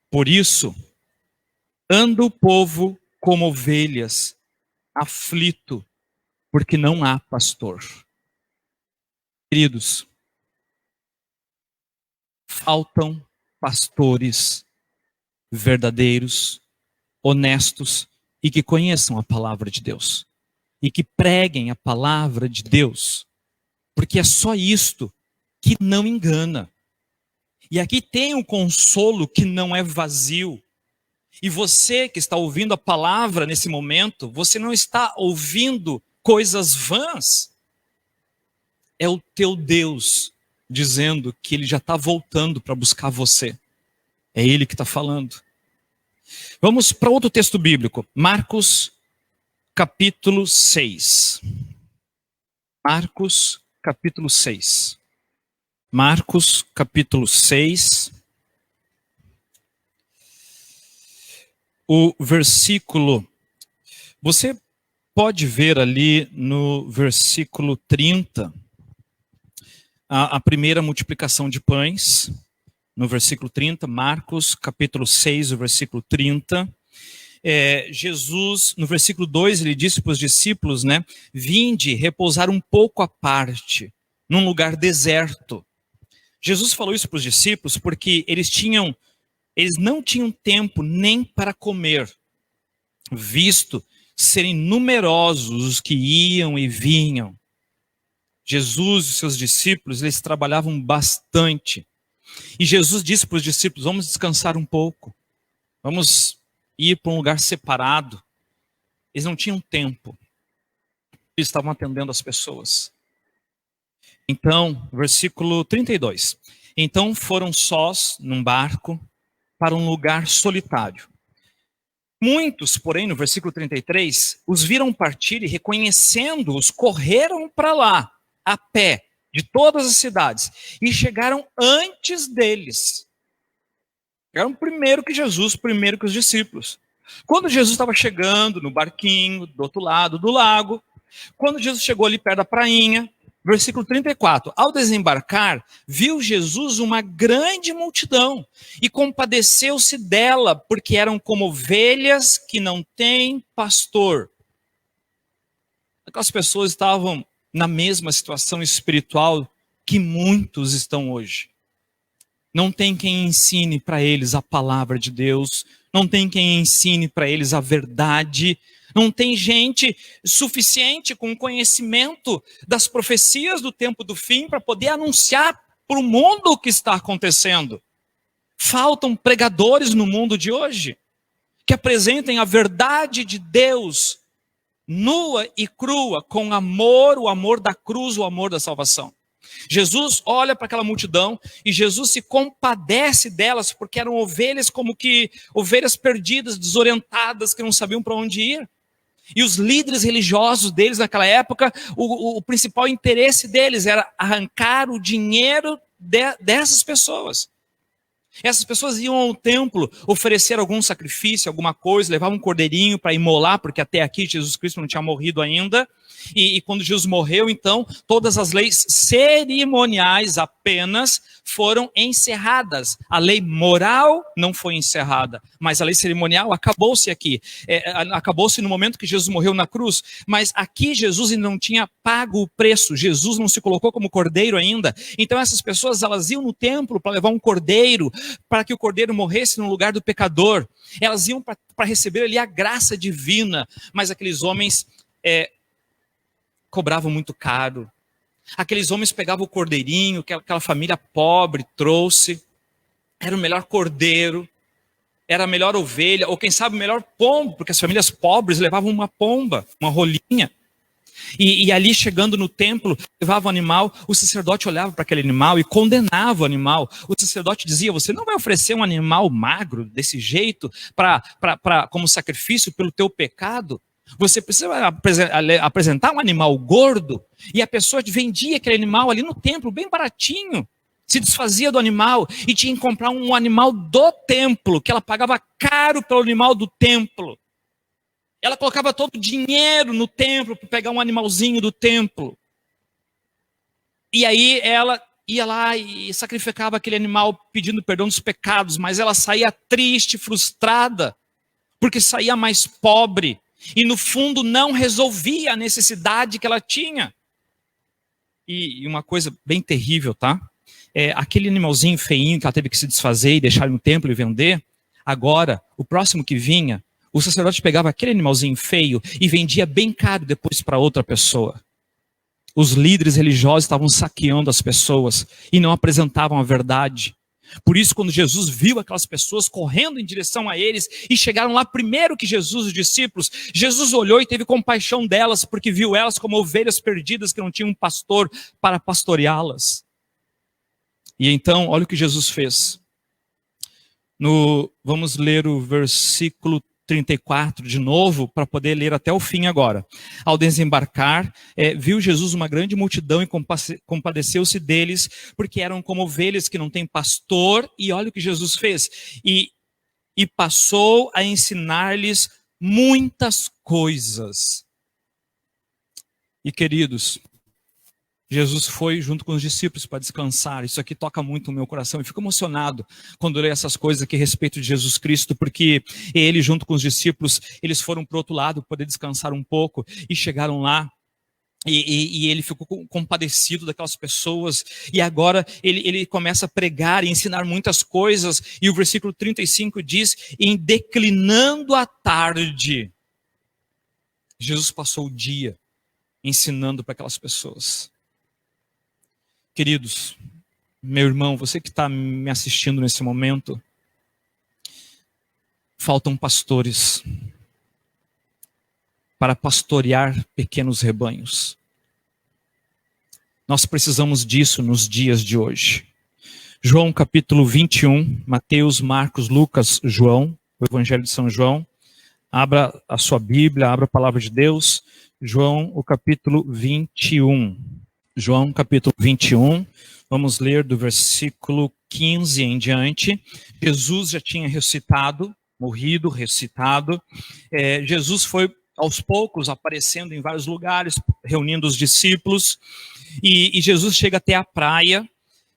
Por isso, anda o povo como ovelhas, aflito, porque não há pastor. Queridos, faltam pastores verdadeiros, honestos e que conheçam a palavra de Deus. E que preguem a palavra de Deus. Porque é só isto que não engana. E aqui tem um consolo que não é vazio. E você que está ouvindo a palavra nesse momento, você não está ouvindo coisas vãs. É o teu Deus dizendo que ele já está voltando para buscar você. É ele que está falando. Vamos para outro texto bíblico. Marcos, capítulo 6. Marcos, capítulo 6. Marcos, capítulo 6. O versículo, você pode ver ali no versículo 30, a primeira multiplicação de pães, no versículo 30, Marcos, capítulo 6, o versículo 30. Jesus, no versículo 2, ele disse para os discípulos, né, vinde repousar um pouco à parte, num lugar deserto. Jesus falou isso para os discípulos porque eles não tinham tempo nem para comer, visto serem numerosos os que iam e vinham. Jesus e seus discípulos, eles trabalhavam bastante. E Jesus disse para os discípulos, vamos descansar um pouco, vamos ir para um lugar separado. Eles não tinham tempo, eles estavam atendendo as pessoas. Então, versículo 32. Então foram sós num barco para um lugar solitário. Muitos, porém, no versículo 33, os viram partir e reconhecendo-os, correram para lá, a pé, de todas as cidades, e chegaram antes deles. Chegaram primeiro que Jesus, primeiro que os discípulos. Quando Jesus estava chegando no barquinho, do outro lado do lago, quando Jesus chegou ali perto da prainha, versículo 34, ao desembarcar, viu Jesus uma grande multidão e compadeceu-se dela, porque eram como ovelhas que não têm pastor. Aquelas pessoas estavam na mesma situação espiritual que muitos estão hoje. Não tem quem ensine para eles a palavra de Deus, não tem quem ensine para eles a verdade, não tem gente suficiente com conhecimento das profecias do tempo do fim para poder anunciar para o mundo o que está acontecendo. Faltam pregadores no mundo de hoje que apresentem a verdade de Deus nua e crua, com amor, o amor da cruz, o amor da salvação. Jesus olha para aquela multidão e Jesus se compadece delas, porque eram ovelhas como que ovelhas perdidas, desorientadas, que não sabiam para onde ir. E os líderes religiosos deles naquela época, o principal interesse deles era arrancar o dinheiro dessas pessoas. Essas pessoas iam ao templo oferecer algum sacrifício, alguma coisa, levavam um cordeirinho para imolar, porque até aqui Jesus Cristo não tinha morrido ainda. E quando Jesus morreu, então, todas as leis cerimoniais apenas foram encerradas. A lei moral não foi encerrada, mas a lei cerimonial acabou-se aqui. Acabou-se no momento que Jesus morreu na cruz, mas aqui Jesus ainda não tinha pago o preço, Jesus não se colocou como cordeiro ainda. Então essas pessoas, elas iam no templo para levar um cordeiro, para que o cordeiro morresse no lugar do pecador. Elas iam para receber ali a graça divina, mas aqueles homens cobravam muito caro. Aqueles homens pegavam o cordeirinho que aquela família pobre trouxe, era o melhor cordeiro, era a melhor ovelha, ou quem sabe o melhor pombo, porque as famílias pobres levavam uma pomba, uma rolinha. E ali chegando no templo, levava o animal, o sacerdote olhava para aquele animal e condenava o animal. O sacerdote dizia: você não vai oferecer um animal magro desse jeito como sacrifício pelo teu pecado? Você precisa apresentar um animal gordo. E a pessoa vendia aquele animal ali no templo, bem baratinho. Se desfazia do animal e tinha que comprar um animal do templo, que ela pagava caro pelo animal do templo. Ela colocava todo o dinheiro no templo para pegar um animalzinho do templo. E aí ela ia lá e sacrificava aquele animal pedindo perdão dos pecados, mas ela saía triste, frustrada, porque saía mais pobre. E no fundo não resolvia a necessidade que ela tinha. E uma coisa bem terrível, tá? Aquele animalzinho feinho que ela teve que se desfazer e deixar no templo e vender, agora, o próximo que vinha, o sacerdote pegava aquele animalzinho feio e vendia bem caro depois para outra pessoa. Os líderes religiosos estavam saqueando as pessoas e não apresentavam a verdade. Por isso, quando Jesus viu aquelas pessoas correndo em direção a eles e chegaram lá primeiro que Jesus, os discípulos, Jesus olhou e teve compaixão delas, porque viu elas como ovelhas perdidas que não tinham um pastor para pastoreá-las. E então, olha o que Jesus fez. Vamos ler o versículo 34 de novo, para poder ler até o fim agora. Ao desembarcar, viu Jesus uma grande multidão e compadeceu-se deles, porque eram como ovelhas que não têm pastor, e olha o que Jesus fez. E passou a ensinar-lhes muitas coisas. E queridos, Jesus foi junto com os discípulos para descansar. Isso aqui toca muito o meu coração. Eu fico emocionado quando eu leio essas coisas aqui a respeito de Jesus Cristo, porque ele junto com os discípulos, eles foram para o outro lado poder descansar um pouco e chegaram lá. E ele ficou compadecido daquelas pessoas. E agora ele começa a pregar e ensinar muitas coisas. E o versículo 35 diz: em declinando a tarde, Jesus passou o dia ensinando para aquelas pessoas. Queridos, meu irmão, você que está me assistindo nesse momento, faltam pastores para pastorear pequenos rebanhos. Nós precisamos disso nos dias de hoje. João capítulo 21, Mateus, Marcos, Lucas, João, o Evangelho de São João. Abra a sua Bíblia, abra a palavra de Deus. João, o capítulo 21. João capítulo 21, vamos ler do versículo 15 em diante. Jesus já tinha ressuscitado, morrido, ressuscitado. Jesus foi aos poucos aparecendo em vários lugares, reunindo os discípulos. E Jesus chega até a praia.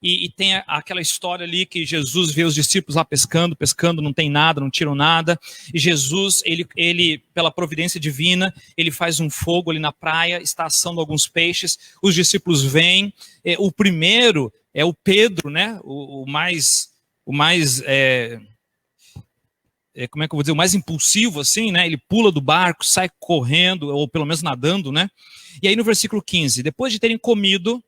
E tem aquela história ali que Jesus vê os discípulos lá pescando, não tem nada, não tiram nada. E Jesus, ele pela providência divina, ele faz um fogo ali na praia, está assando alguns peixes. Os discípulos vêm. O primeiro é o Pedro, né? O mais como é que eu vou dizer? O mais impulsivo, assim, né? Ele pula do barco, sai correndo, ou pelo menos nadando, né? E aí no versículo 15, depois de terem comido,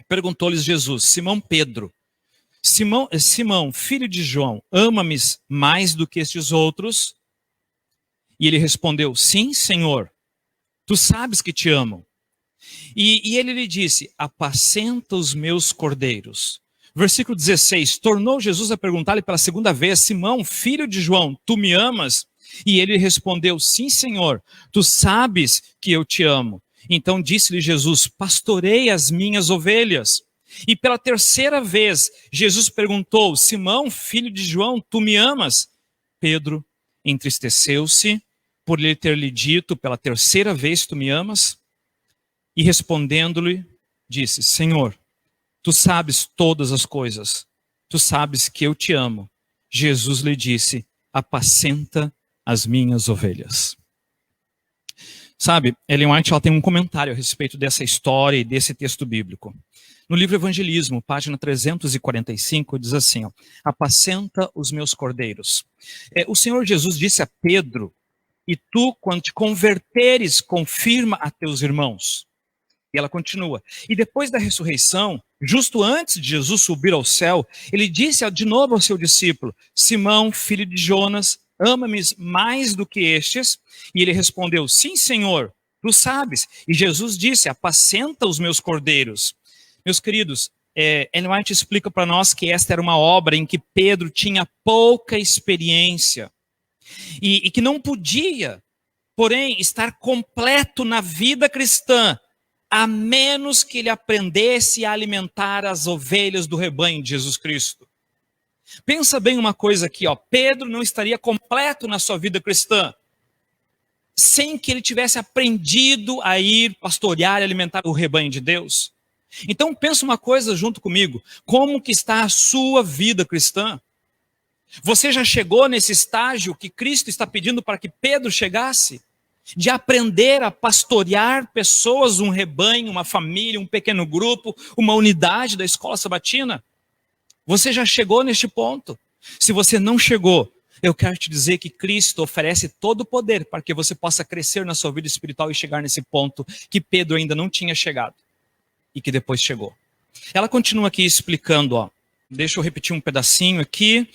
perguntou-lhes Jesus: Simão Pedro, Simão, filho de João, ama-me mais do que estes outros? E ele respondeu: sim, Senhor, tu sabes que te amo. E ele lhe disse: apacenta os meus cordeiros. Versículo 16, tornou Jesus a perguntar-lhe pela segunda vez: Simão, filho de João, tu me amas? E ele respondeu: sim, Senhor, tu sabes que eu te amo. Então disse-lhe Jesus: pastorei as minhas ovelhas. E pela terceira vez, Jesus perguntou: Simão, filho de João, tu me amas? Pedro entristeceu-se por ele ter lhe dito pela terceira vez: tu me amas? E respondendo-lhe, disse: Senhor, tu sabes todas as coisas, tu sabes que eu te amo. Jesus lhe disse: apacenta as minhas ovelhas. Sabe, Ellen White ela tem um comentário a respeito dessa história e desse texto bíblico. No livro Evangelismo, página 345, diz assim: ó, apacenta os meus cordeiros. O Senhor Jesus disse a Pedro: e tu, quando te converteres, confirma a teus irmãos. E ela continua: e depois da ressurreição, justo antes de Jesus subir ao céu, ele disse de novo ao seu discípulo: Simão, filho de Jonas, ama-me mais do que estes? E ele respondeu: sim, Senhor, tu sabes. E Jesus disse: apacenta os meus cordeiros. Meus queridos, Ellen White explica para nós que esta era uma obra em que Pedro tinha pouca experiência e que não podia, porém, estar completo na vida cristã, a menos que ele aprendesse a alimentar as ovelhas do rebanho de Jesus Cristo. Pensa bem uma coisa aqui, ó, Pedro não estaria completo na sua vida cristã sem que ele tivesse aprendido a ir pastorear e alimentar o rebanho de Deus. Então pensa uma coisa junto comigo: como que está a sua vida cristã? Você já chegou nesse estágio que Cristo está pedindo para que Pedro chegasse? De aprender a pastorear pessoas, um rebanho, uma família, um pequeno grupo, uma unidade da escola sabatina? Você já chegou neste ponto? Se você não chegou, eu quero te dizer que Cristo oferece todo o poder para que você possa crescer na sua vida espiritual e chegar nesse ponto que Pedro ainda não tinha chegado e que depois chegou. Ela continua aqui explicando, ó. Deixa eu repetir um pedacinho aqui.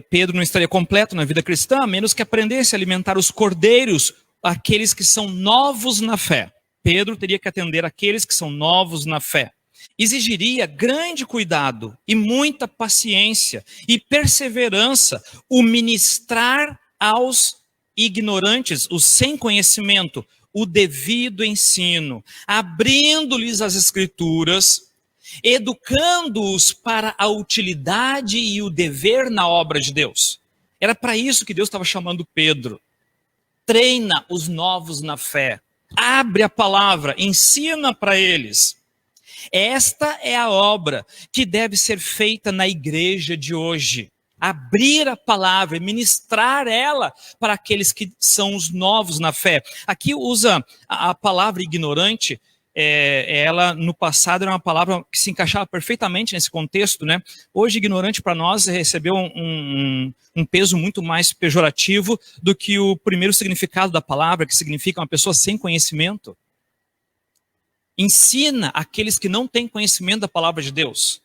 Pedro não estaria completo na vida cristã, a menos que aprendesse a alimentar os cordeiros, aqueles que são novos na fé. Pedro teria que atender aqueles que são novos na fé. Exigiria grande cuidado e muita paciência e perseverança o ministrar aos ignorantes, os sem conhecimento, o devido ensino, abrindo-lhes as escrituras, educando-os para a utilidade e o dever na obra de Deus. Era para isso que Deus estava chamando Pedro. Treina os novos na fé, abre a palavra, ensina para eles. Esta é a obra que deve ser feita na igreja de hoje. Abrir a palavra e ministrar ela para aqueles que são os novos na fé. Aqui usa a palavra ignorante. Ela no passado era uma palavra que se encaixava perfeitamente nesse contexto, né? Hoje, ignorante para nós recebeu um peso muito mais pejorativo do que o primeiro significado da palavra, que significa uma pessoa sem conhecimento. Ensina aqueles que não têm conhecimento da palavra de Deus.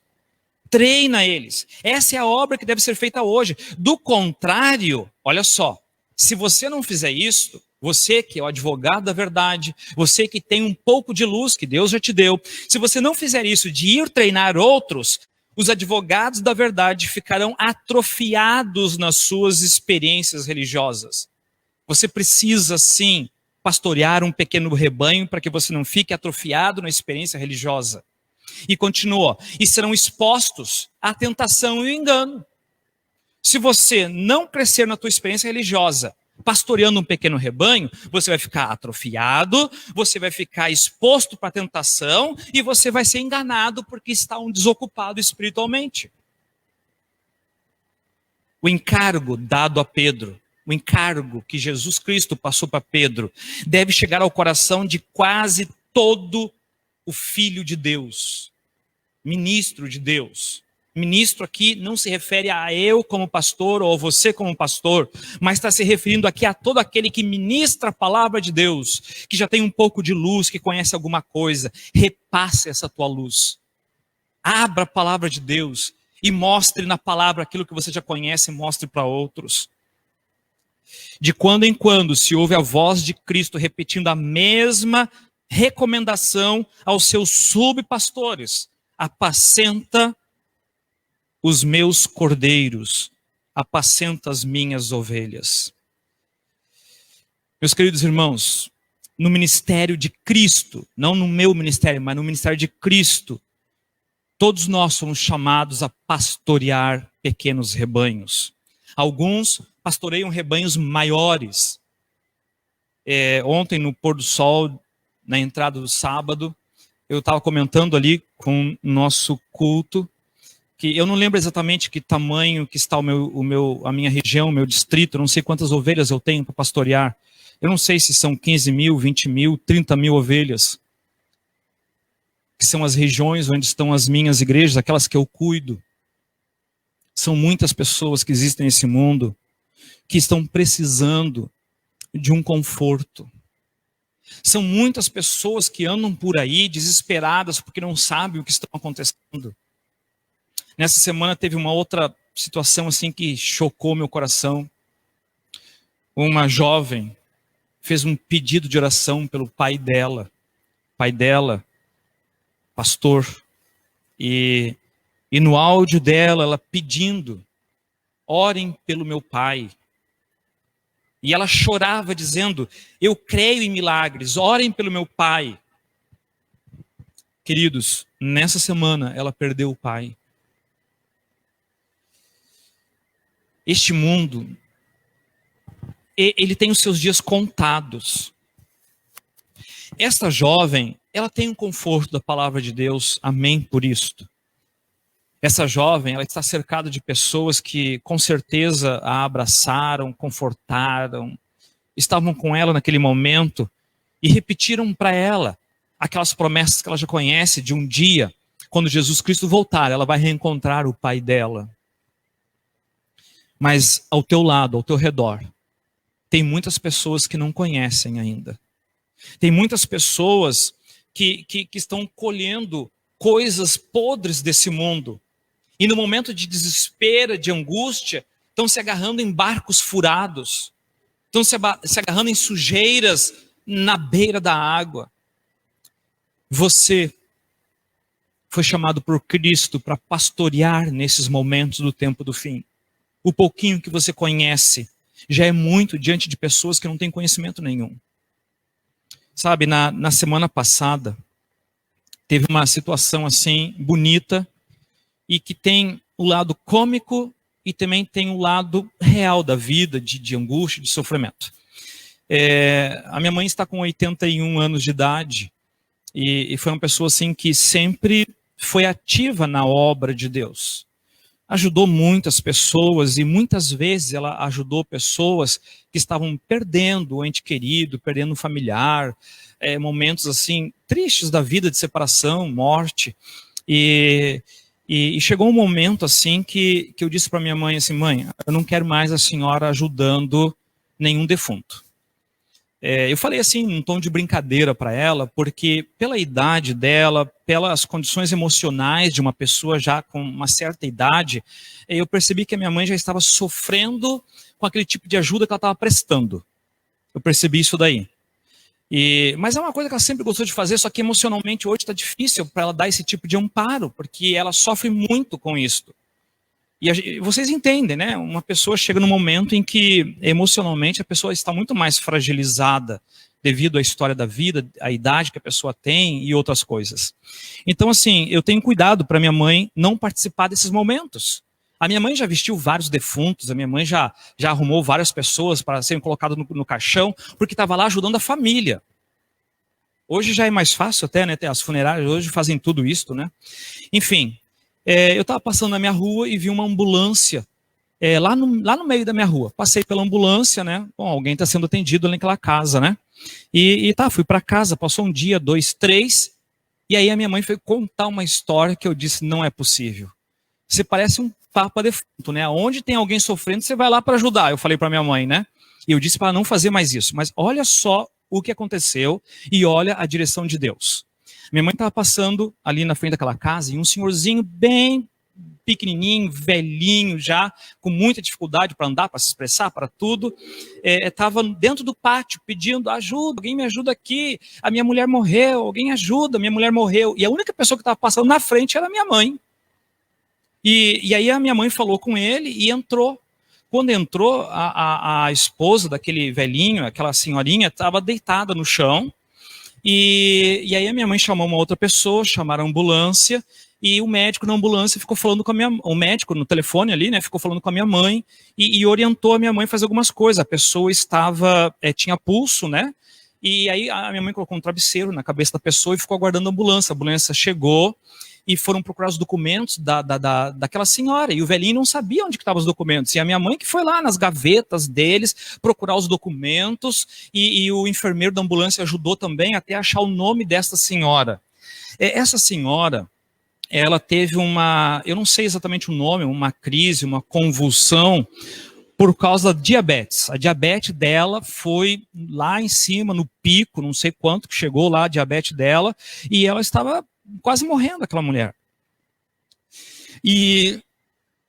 Treina eles. Essa é a obra que deve ser feita hoje. Do contrário, olha só, se você não fizer isso, você que é o advogado da verdade, você que tem um pouco de luz que Deus já te deu, se você não fizer isso de ir treinar outros, os advogados da verdade ficarão atrofiados nas suas experiências religiosas. Você precisa, sim, pastorear um pequeno rebanho para que você não fique atrofiado na experiência religiosa. E continua, e serão expostos à tentação e ao engano. Se você não crescer na tua experiência religiosa, pastoreando um pequeno rebanho, você vai ficar atrofiado, você vai ficar exposto para a tentação e você vai ser enganado porque está desocupado espiritualmente. O encargo dado a Pedro, o encargo que Jesus Cristo passou para Pedro, deve chegar ao coração de quase todo o Filho de Deus, ministro de Deus. Ministro aqui não se refere a eu como pastor ou a você como pastor, mas está se referindo aqui a todo aquele que ministra a palavra de Deus, que já tem um pouco de luz, que conhece alguma coisa. Repasse essa tua luz. Abra a palavra de Deus e mostre na palavra aquilo que você já conhece e mostre para outros. De quando em quando se ouve a voz de Cristo repetindo a mesma recomendação aos seus subpastores: apacenta os meus cordeiros, apacenta as minhas ovelhas. Meus queridos irmãos, no ministério de Cristo, não no meu ministério, mas no ministério de Cristo, Todos nós somos chamados a pastorear pequenos rebanhos. Alguns pastoreiam rebanhos maiores. Ontem, no pôr do sol, na entrada do sábado, eu estava comentando ali com o nosso culto, que eu não lembro exatamente que tamanho que está a minha região, o meu distrito, eu não sei quantas ovelhas eu tenho para pastorear. Eu não sei se são 15 mil, 20 mil, 30 mil ovelhas, que são as regiões onde estão as minhas igrejas, aquelas que eu cuido. São muitas pessoas que existem nesse mundo que estão precisando de um conforto. São muitas pessoas que andam por aí desesperadas porque não sabem o que está acontecendo. Nessa semana teve uma outra situação assim que chocou meu coração. Uma jovem fez um pedido de oração pelo pai dela. Pai dela, pastor. E no áudio dela, ela pedindo, orem pelo meu pai. E ela chorava dizendo, eu creio em milagres, orem pelo meu pai. Queridos, nessa semana ela perdeu o pai. Este mundo, ele tem os seus dias contados. Esta jovem, ela tem um conforto da palavra de Deus, amém por isto. Essa jovem, ela está cercada de pessoas que com certeza a abraçaram, confortaram, estavam com ela naquele momento e repetiram para ela aquelas promessas que ela já conhece de um dia, quando Jesus Cristo voltar, ela vai reencontrar o pai dela. Mas ao teu lado, ao teu redor, tem muitas pessoas que não conhecem ainda. Tem muitas pessoas que estão colhendo coisas podres desse mundo. E no momento de desespero, de angústia, estão se agarrando em barcos furados. Estão se agarrando em sujeiras na beira da água. Você foi chamado por Cristo para pastorear nesses momentos do tempo do fim. O pouquinho que você conhece já é muito diante de pessoas que não têm conhecimento nenhum. Sabe, na semana passada, teve uma situação assim, bonita, e que tem o lado cômico e também tem o lado real da vida, de angústia, de sofrimento. A minha mãe está com 81 anos de idade, e foi uma pessoa assim que sempre foi ativa na obra de Deus. Ajudou muitas pessoas e muitas vezes ela ajudou pessoas que estavam perdendo o ente querido, perdendo um familiar, momentos assim tristes da vida de separação, morte. E chegou um momento assim que eu disse para minha mãe assim, mãe, eu não quero mais a senhora ajudando nenhum defunto. Eu falei assim, num tom de brincadeira para ela, porque pela idade dela, pelas condições emocionais de uma pessoa já com uma certa idade, eu percebi que a minha mãe já estava sofrendo com aquele tipo de ajuda que ela estava prestando. Eu percebi isso daí. Mas é uma coisa que ela sempre gostou de fazer, só que emocionalmente hoje está difícil para ela dar esse tipo de amparo, porque ela sofre muito com isso. E vocês entendem, né? Uma pessoa chega num momento em que emocionalmente a pessoa está muito mais fragilizada devido à história da vida, à idade que a pessoa tem e outras coisas. Então, assim, eu tenho cuidado para minha mãe não participar desses momentos. A minha mãe já vestiu vários defuntos, a minha mãe já arrumou várias pessoas para serem colocadas no caixão, porque estava lá ajudando a família. Hoje já é mais fácil até, né? As funerárias hoje fazem tudo isso, né? Enfim, eu estava passando na minha rua e vi uma ambulância lá no meio da minha rua. Passei pela ambulância, né? Bom, alguém está sendo atendido ali naquela casa, né? Fui para casa, passou um dia, 2, 3, e aí a minha mãe foi contar uma história que eu disse, não é possível. Você parece um papa defunto, né? Onde tem alguém sofrendo, você vai lá para ajudar. Eu falei para minha mãe, né? E eu disse para não fazer mais isso. Mas olha só o que aconteceu e olha a direção de Deus. Minha mãe estava passando ali na frente daquela casa e um senhorzinho bem pequenininho, velhinho já, com muita dificuldade para andar, para se expressar, para tudo, estava dentro do pátio pedindo ajuda, alguém me ajuda aqui, a minha mulher morreu, alguém ajuda, minha mulher morreu. E a única pessoa que estava passando na frente era a minha mãe. E aí a minha mãe falou com ele e entrou. Quando entrou, a esposa daquele velhinho, aquela senhorinha, estava deitada no chão. E aí a minha mãe chamou uma outra pessoa, chamaram a ambulância, E o médico na ambulância ficou falando com o médico no telefone ali, né, ficou falando com a minha mãe e orientou a minha mãe a fazer algumas coisas. A pessoa tinha pulso, né? E aí a minha mãe colocou um travesseiro na cabeça da pessoa e ficou aguardando a ambulância. A ambulância chegou e foram procurar os documentos daquela senhora. E o velhinho não sabia onde estavam os documentos. E a minha mãe que foi lá nas gavetas deles procurar os documentos e o enfermeiro da ambulância ajudou também até achar o nome dessa senhora. Essa senhora, ela teve eu não sei exatamente o nome, uma crise, uma convulsão, por causa da diabetes. A diabetes dela foi lá em cima, no pico, não sei quanto que chegou lá a diabetes dela, e ela estava quase morrendo, aquela mulher. E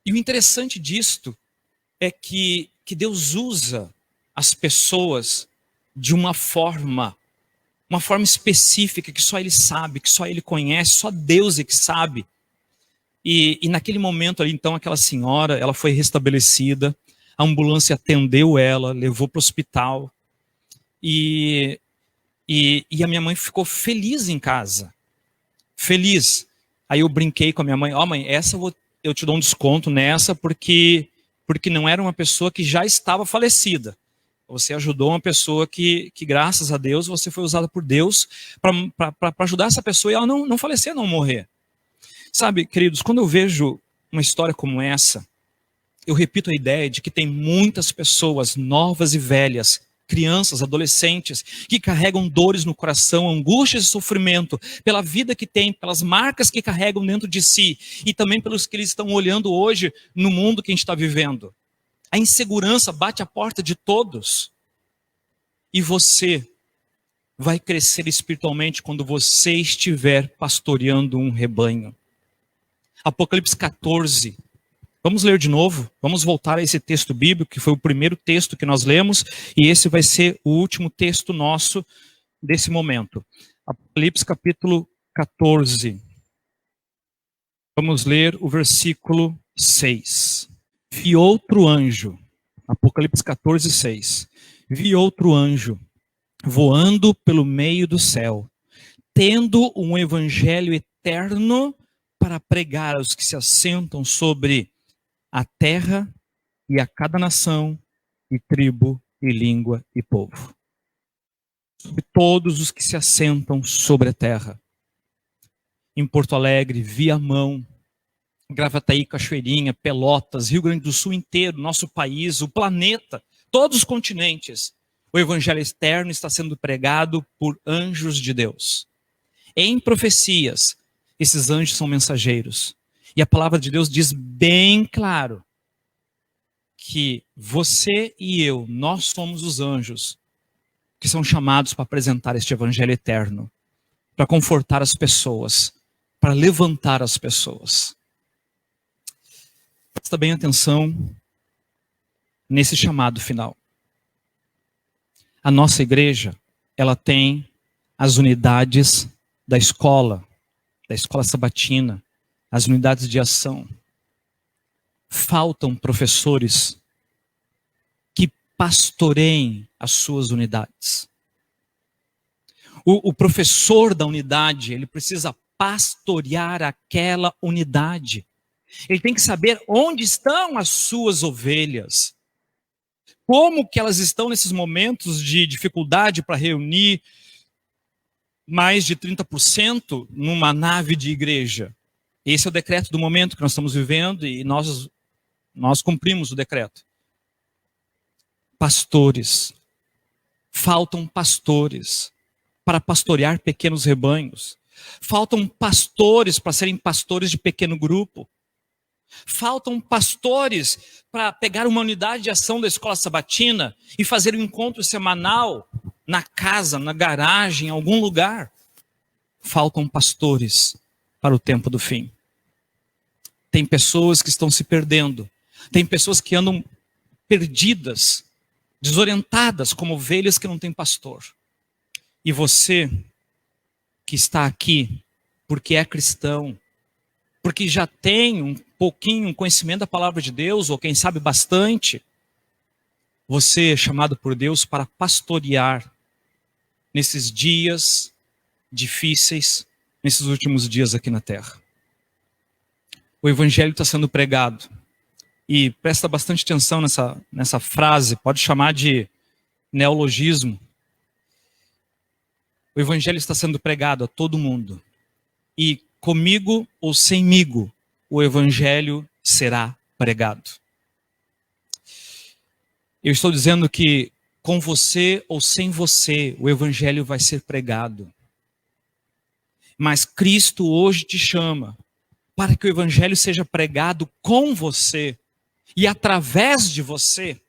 o interessante disto é que Deus usa as pessoas de uma forma específica que só Ele sabe, que só Ele conhece, só Deus é que sabe. E naquele momento ali, então, aquela senhora, ela foi restabelecida, a ambulância atendeu ela, levou para o hospital, e a minha mãe ficou feliz em casa. Feliz. Aí eu brinquei com a minha mãe, mãe, eu te dou um desconto nessa, porque não era uma pessoa que já estava falecida. Você ajudou uma pessoa que graças a Deus, você foi usada por Deus para ajudar essa pessoa e ela não falecer, não morrer. Sabe, queridos, quando eu vejo uma história como essa, eu repito a ideia de que tem muitas pessoas novas e velhas, crianças, adolescentes, que carregam dores no coração, angústias e sofrimento, pela vida que têm, pelas marcas que carregam dentro de si, e também pelos que eles estão olhando hoje no mundo que a gente está vivendo. A insegurança bate à porta de todos. E você vai crescer espiritualmente quando você estiver pastoreando um rebanho. Apocalipse 14. Vamos ler de novo, vamos voltar a esse texto bíblico, que foi o primeiro texto que nós lemos, e esse vai ser o último texto nosso desse momento. Apocalipse capítulo 14. Vamos ler o versículo 6. Vi outro anjo, Apocalipse 14, 6. Vi outro anjo voando pelo meio do céu, tendo um evangelho eterno para pregar aos que se assentam sobre a terra e a cada nação, e tribo, e língua, e povo. Sobre todos os que se assentam sobre a terra. Em Porto Alegre, Viamão, Gravataí, Cachoeirinha, Pelotas, Rio Grande do Sul inteiro, nosso país, o planeta, todos os continentes, o evangelho eterno está sendo pregado por anjos de Deus. Em profecias, esses anjos são mensageiros. E a palavra de Deus diz bem claro que você e eu, nós somos os anjos que são chamados para apresentar este evangelho eterno, para confortar as pessoas, para levantar as pessoas. Presta bem atenção nesse chamado final. A nossa igreja, ela tem as unidades da escola sabatina, as unidades de ação. Faltam professores que pastoreiem as suas unidades. O professor da unidade, ele precisa pastorear aquela unidade. Ele tem que saber onde estão as suas ovelhas. Como que elas estão nesses momentos de dificuldade para reunir mais de 30% numa nave de igreja. Esse é o decreto do momento que nós estamos vivendo e nós cumprimos o decreto. Pastores. Faltam pastores para pastorear pequenos rebanhos. Faltam pastores para serem pastores de pequeno grupo. Faltam pastores para pegar uma unidade de ação da escola sabatina e fazer um encontro semanal na casa, na garagem, em algum lugar. Faltam pastores para o tempo do fim. Tem pessoas que estão se perdendo. Tem pessoas que andam perdidas, desorientadas, como ovelhas que não têm pastor. E você que está aqui porque é cristão, porque já tem um pouquinho, um conhecimento da palavra de Deus, ou quem sabe bastante, você é chamado por Deus para pastorear nesses dias difíceis, nesses últimos dias aqui na terra. o evangelho está sendo pregado. E presta bastante atenção nessa frase, pode chamar de neologismo. O evangelho está sendo pregado a todo mundo. E comigo ou semigo, o evangelho será pregado. Eu estou dizendo que com você ou sem você, o evangelho vai ser pregado. Mas Cristo hoje te chama para que o evangelho seja pregado com você e através de você,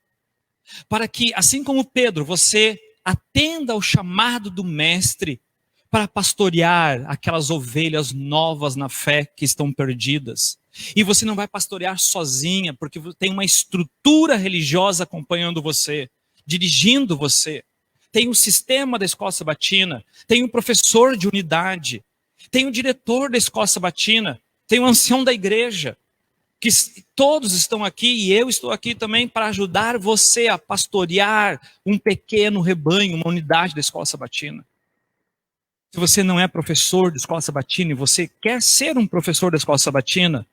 para que, assim como Pedro, você atenda ao chamado do Mestre para pastorear aquelas ovelhas novas na fé que estão perdidas. E você não vai pastorear sozinha, porque tem uma estrutura religiosa acompanhando você, dirigindo você. Tem o sistema da escola sabatina, tem o professor de unidade, tem o diretor da escola sabatina, tem o ancião da igreja, que todos estão aqui e eu estou aqui também para ajudar você a pastorear um pequeno rebanho, uma unidade da escola sabatina. Se você não é professor da escola sabatina e você quer ser um professor da escola sabatina,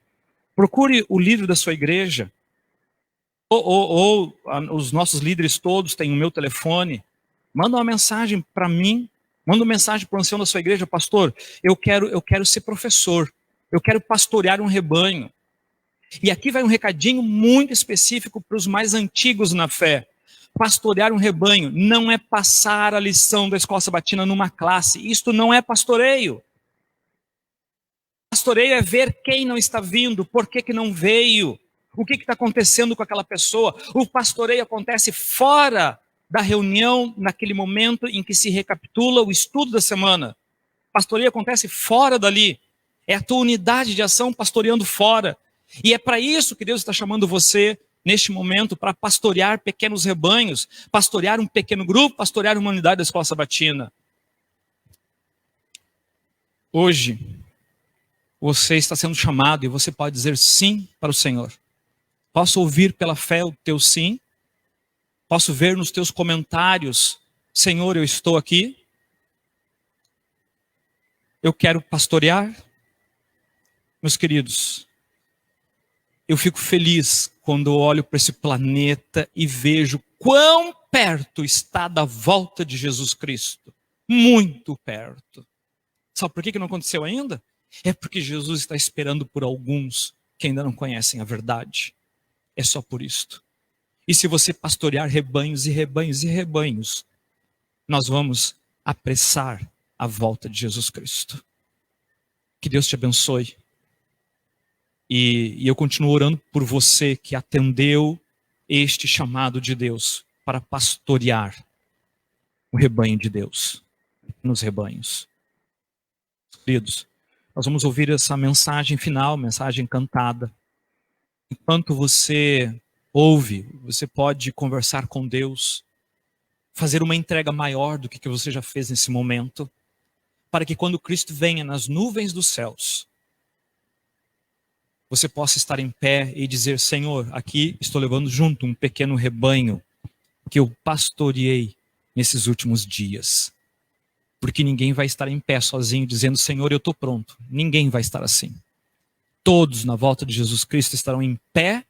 procure o líder da sua igreja, ou os nossos líderes todos têm o meu telefone, manda uma mensagem para mim, manda uma mensagem para o ancião da sua igreja: pastor, eu quero ser professor, eu quero pastorear um rebanho. E aqui vai um recadinho muito específico para os mais antigos na fé. Pastorear um rebanho não é passar a lição da escola sabatina numa classe. Isto não é pastoreio. Pastoreio é ver quem não está vindo, por que não veio, o que está acontecendo com aquela pessoa. O pastoreio acontece fora da reunião, naquele momento em que se recapitula o estudo da semana. Pastoreio acontece fora dali. É a tua unidade de ação pastoreando fora. E é para isso que Deus está chamando você neste momento, para pastorear pequenos rebanhos, pastorear um pequeno grupo, pastorear uma unidade da escola sabatina. Hoje, você está sendo chamado e você pode dizer sim para o Senhor. Posso ouvir pela fé o teu sim? Posso ver nos teus comentários: Senhor, eu estou aqui. Eu quero pastorear. Meus queridos, eu fico feliz quando eu olho para esse planeta e vejo quão perto está da volta de Jesus Cristo. Muito perto. Sabe por que não aconteceu ainda? É porque Jesus está esperando por alguns que ainda não conhecem a verdade. É só por isto. E se você pastorear rebanhos e rebanhos e rebanhos, nós vamos apressar a volta de Jesus Cristo. Que Deus te abençoe. E eu continuo orando por você que atendeu este chamado de Deus para pastorear o rebanho de Deus, nos rebanhos. Queridos, nós vamos ouvir essa mensagem final, mensagem cantada. Enquanto você ouve, você pode conversar com Deus, fazer uma entrega maior do que você já fez nesse momento, para que quando Cristo venha nas nuvens dos céus, você possa estar em pé e dizer: Senhor, aqui estou levando junto um pequeno rebanho que eu pastoreei nesses últimos dias. Porque ninguém vai estar em pé sozinho dizendo: Senhor, eu estou pronto. Ninguém vai estar assim. Todos na volta de Jesus Cristo estarão em pé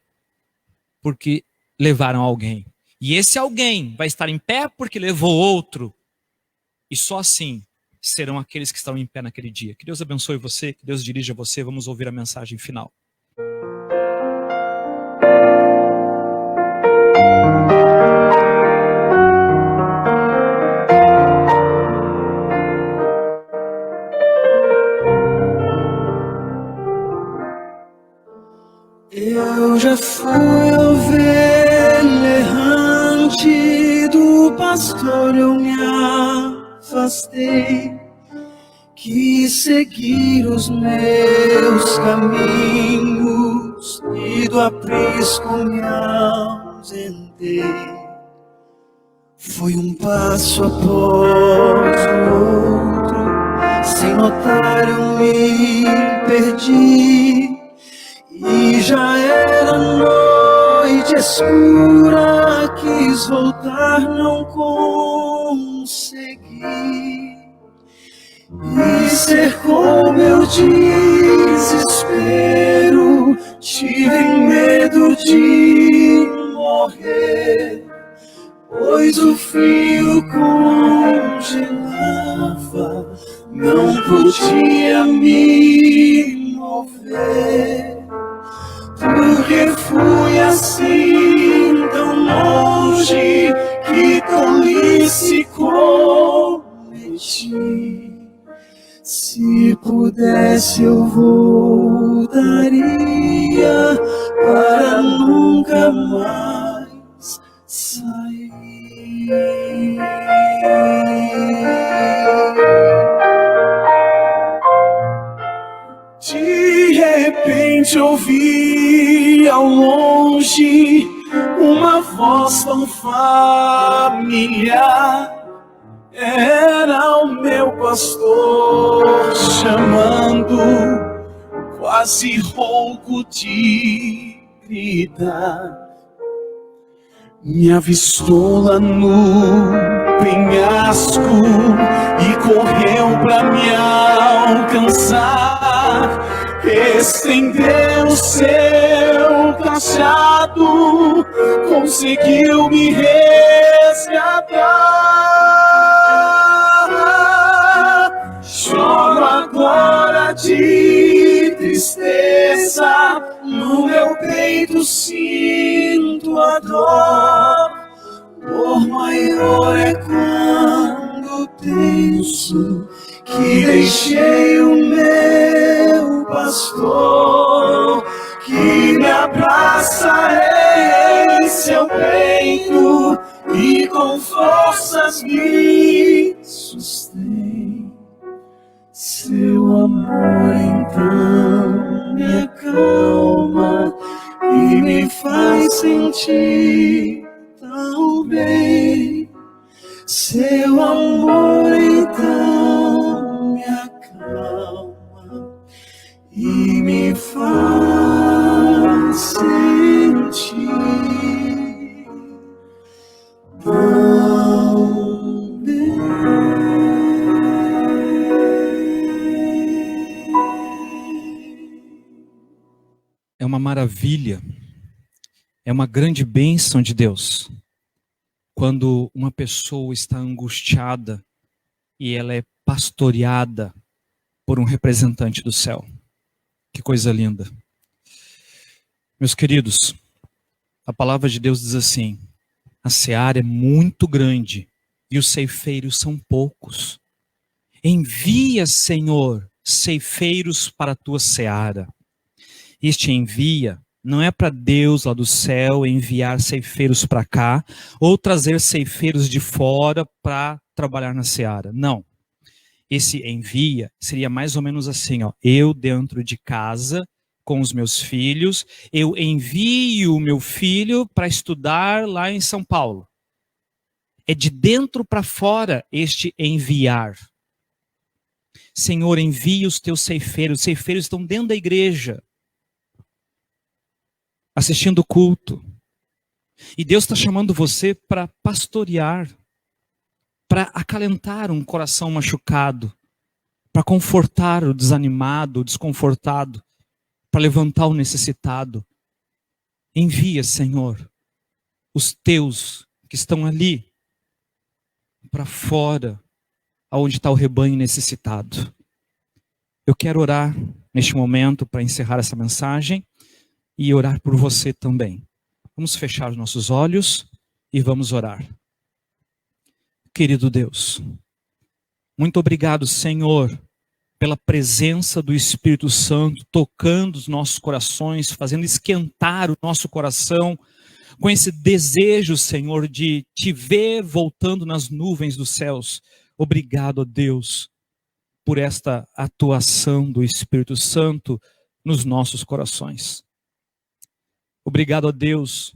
porque levaram alguém. E esse alguém vai estar em pé porque levou outro. E só assim serão aqueles que estarão em pé naquele dia. Que Deus abençoe você, que Deus dirija você. Vamos ouvir a mensagem final. Eu já fui ovelha errante, do pastor eu me afastei. Quis seguir os meus caminhos e do aprisco me ausentei. Foi um passo após o outro, sem notar eu me perdi. E já era noite escura, quis voltar, não consegui. E cercou meu desespero, pude morrer, pois o frio congelava, não podia me mover, porque fui assim tão longe, que tolice cometi. Se pudesse eu voltaria para nunca mais sair. De repente ouvi ao longe uma voz tão familiar. Era o meu pastor chamando, quase rouco de gritar. Me avistou lá no penhasco e correu pra me alcançar. Estendeu seu cajado, conseguiu me resgatar. Choro agora de tristeza, no meu peito sinto a dor. Dor maior é quando penso que deixei o meu pastor, que me abraça em seu peito e com forças me sustém. Seu amor então me acalma e me faz sentir tão bem. Seu amor então me acalma e me faz sentir tão bem. É uma maravilha, é uma grande bênção de Deus quando uma pessoa está angustiada e ela é pastoreada por um representante do céu. Que coisa linda. Meus queridos, a palavra de Deus diz assim: a seara é muito grande e os ceifeiros são poucos. Envia, Senhor, ceifeiros para a tua seara. Este envia não é para Deus lá do céu enviar ceifeiros para cá ou trazer ceifeiros de fora para trabalhar na seara. Não. Esse envia seria mais ou menos assim, ó: eu dentro de casa com os meus filhos, eu envio o meu filho para estudar lá em São Paulo. É de dentro para fora este enviar. Senhor, envia os teus ceifeiros. Os ceifeiros estão dentro da igreja, assistindo o culto. E Deus está chamando você para pastorear, para acalentar um coração machucado, para confortar o desanimado, o desconfortado, para levantar o necessitado. Envia, Senhor, os teus que estão ali para fora, aonde está o rebanho necessitado. Eu quero orar neste momento para encerrar essa mensagem e orar por você também. Vamos fechar os nossos olhos e vamos orar. Querido Deus, muito obrigado, Senhor, pela presença do Espírito Santo tocando os nossos corações, fazendo esquentar o nosso coração com esse desejo, Senhor, de te ver voltando nas nuvens dos céus. Obrigado, ó Deus, por esta atuação do Espírito Santo nos nossos corações. Obrigado a Deus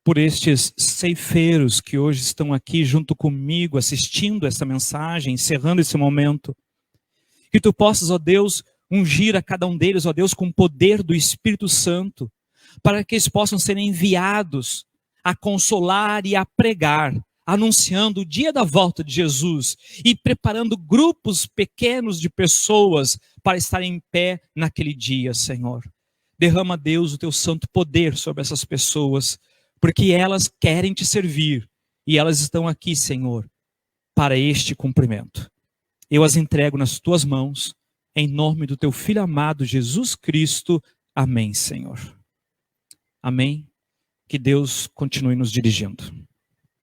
por estes ceifeiros que hoje estão aqui junto comigo, assistindo essa mensagem, encerrando esse momento. Que tu possas, ó Deus, ungir a cada um deles, ó Deus, com o poder do Espírito Santo, para que eles possam ser enviados a consolar e a pregar, anunciando o dia da volta de Jesus e preparando grupos pequenos de pessoas para estarem em pé naquele dia, Senhor. Derrama, Deus, o teu santo poder sobre essas pessoas, porque elas querem te servir e elas estão aqui, Senhor, para este cumprimento. Eu as entrego nas tuas mãos, em nome do teu Filho amado Jesus Cristo. Amém, Senhor. Amém. Que Deus continue nos dirigindo.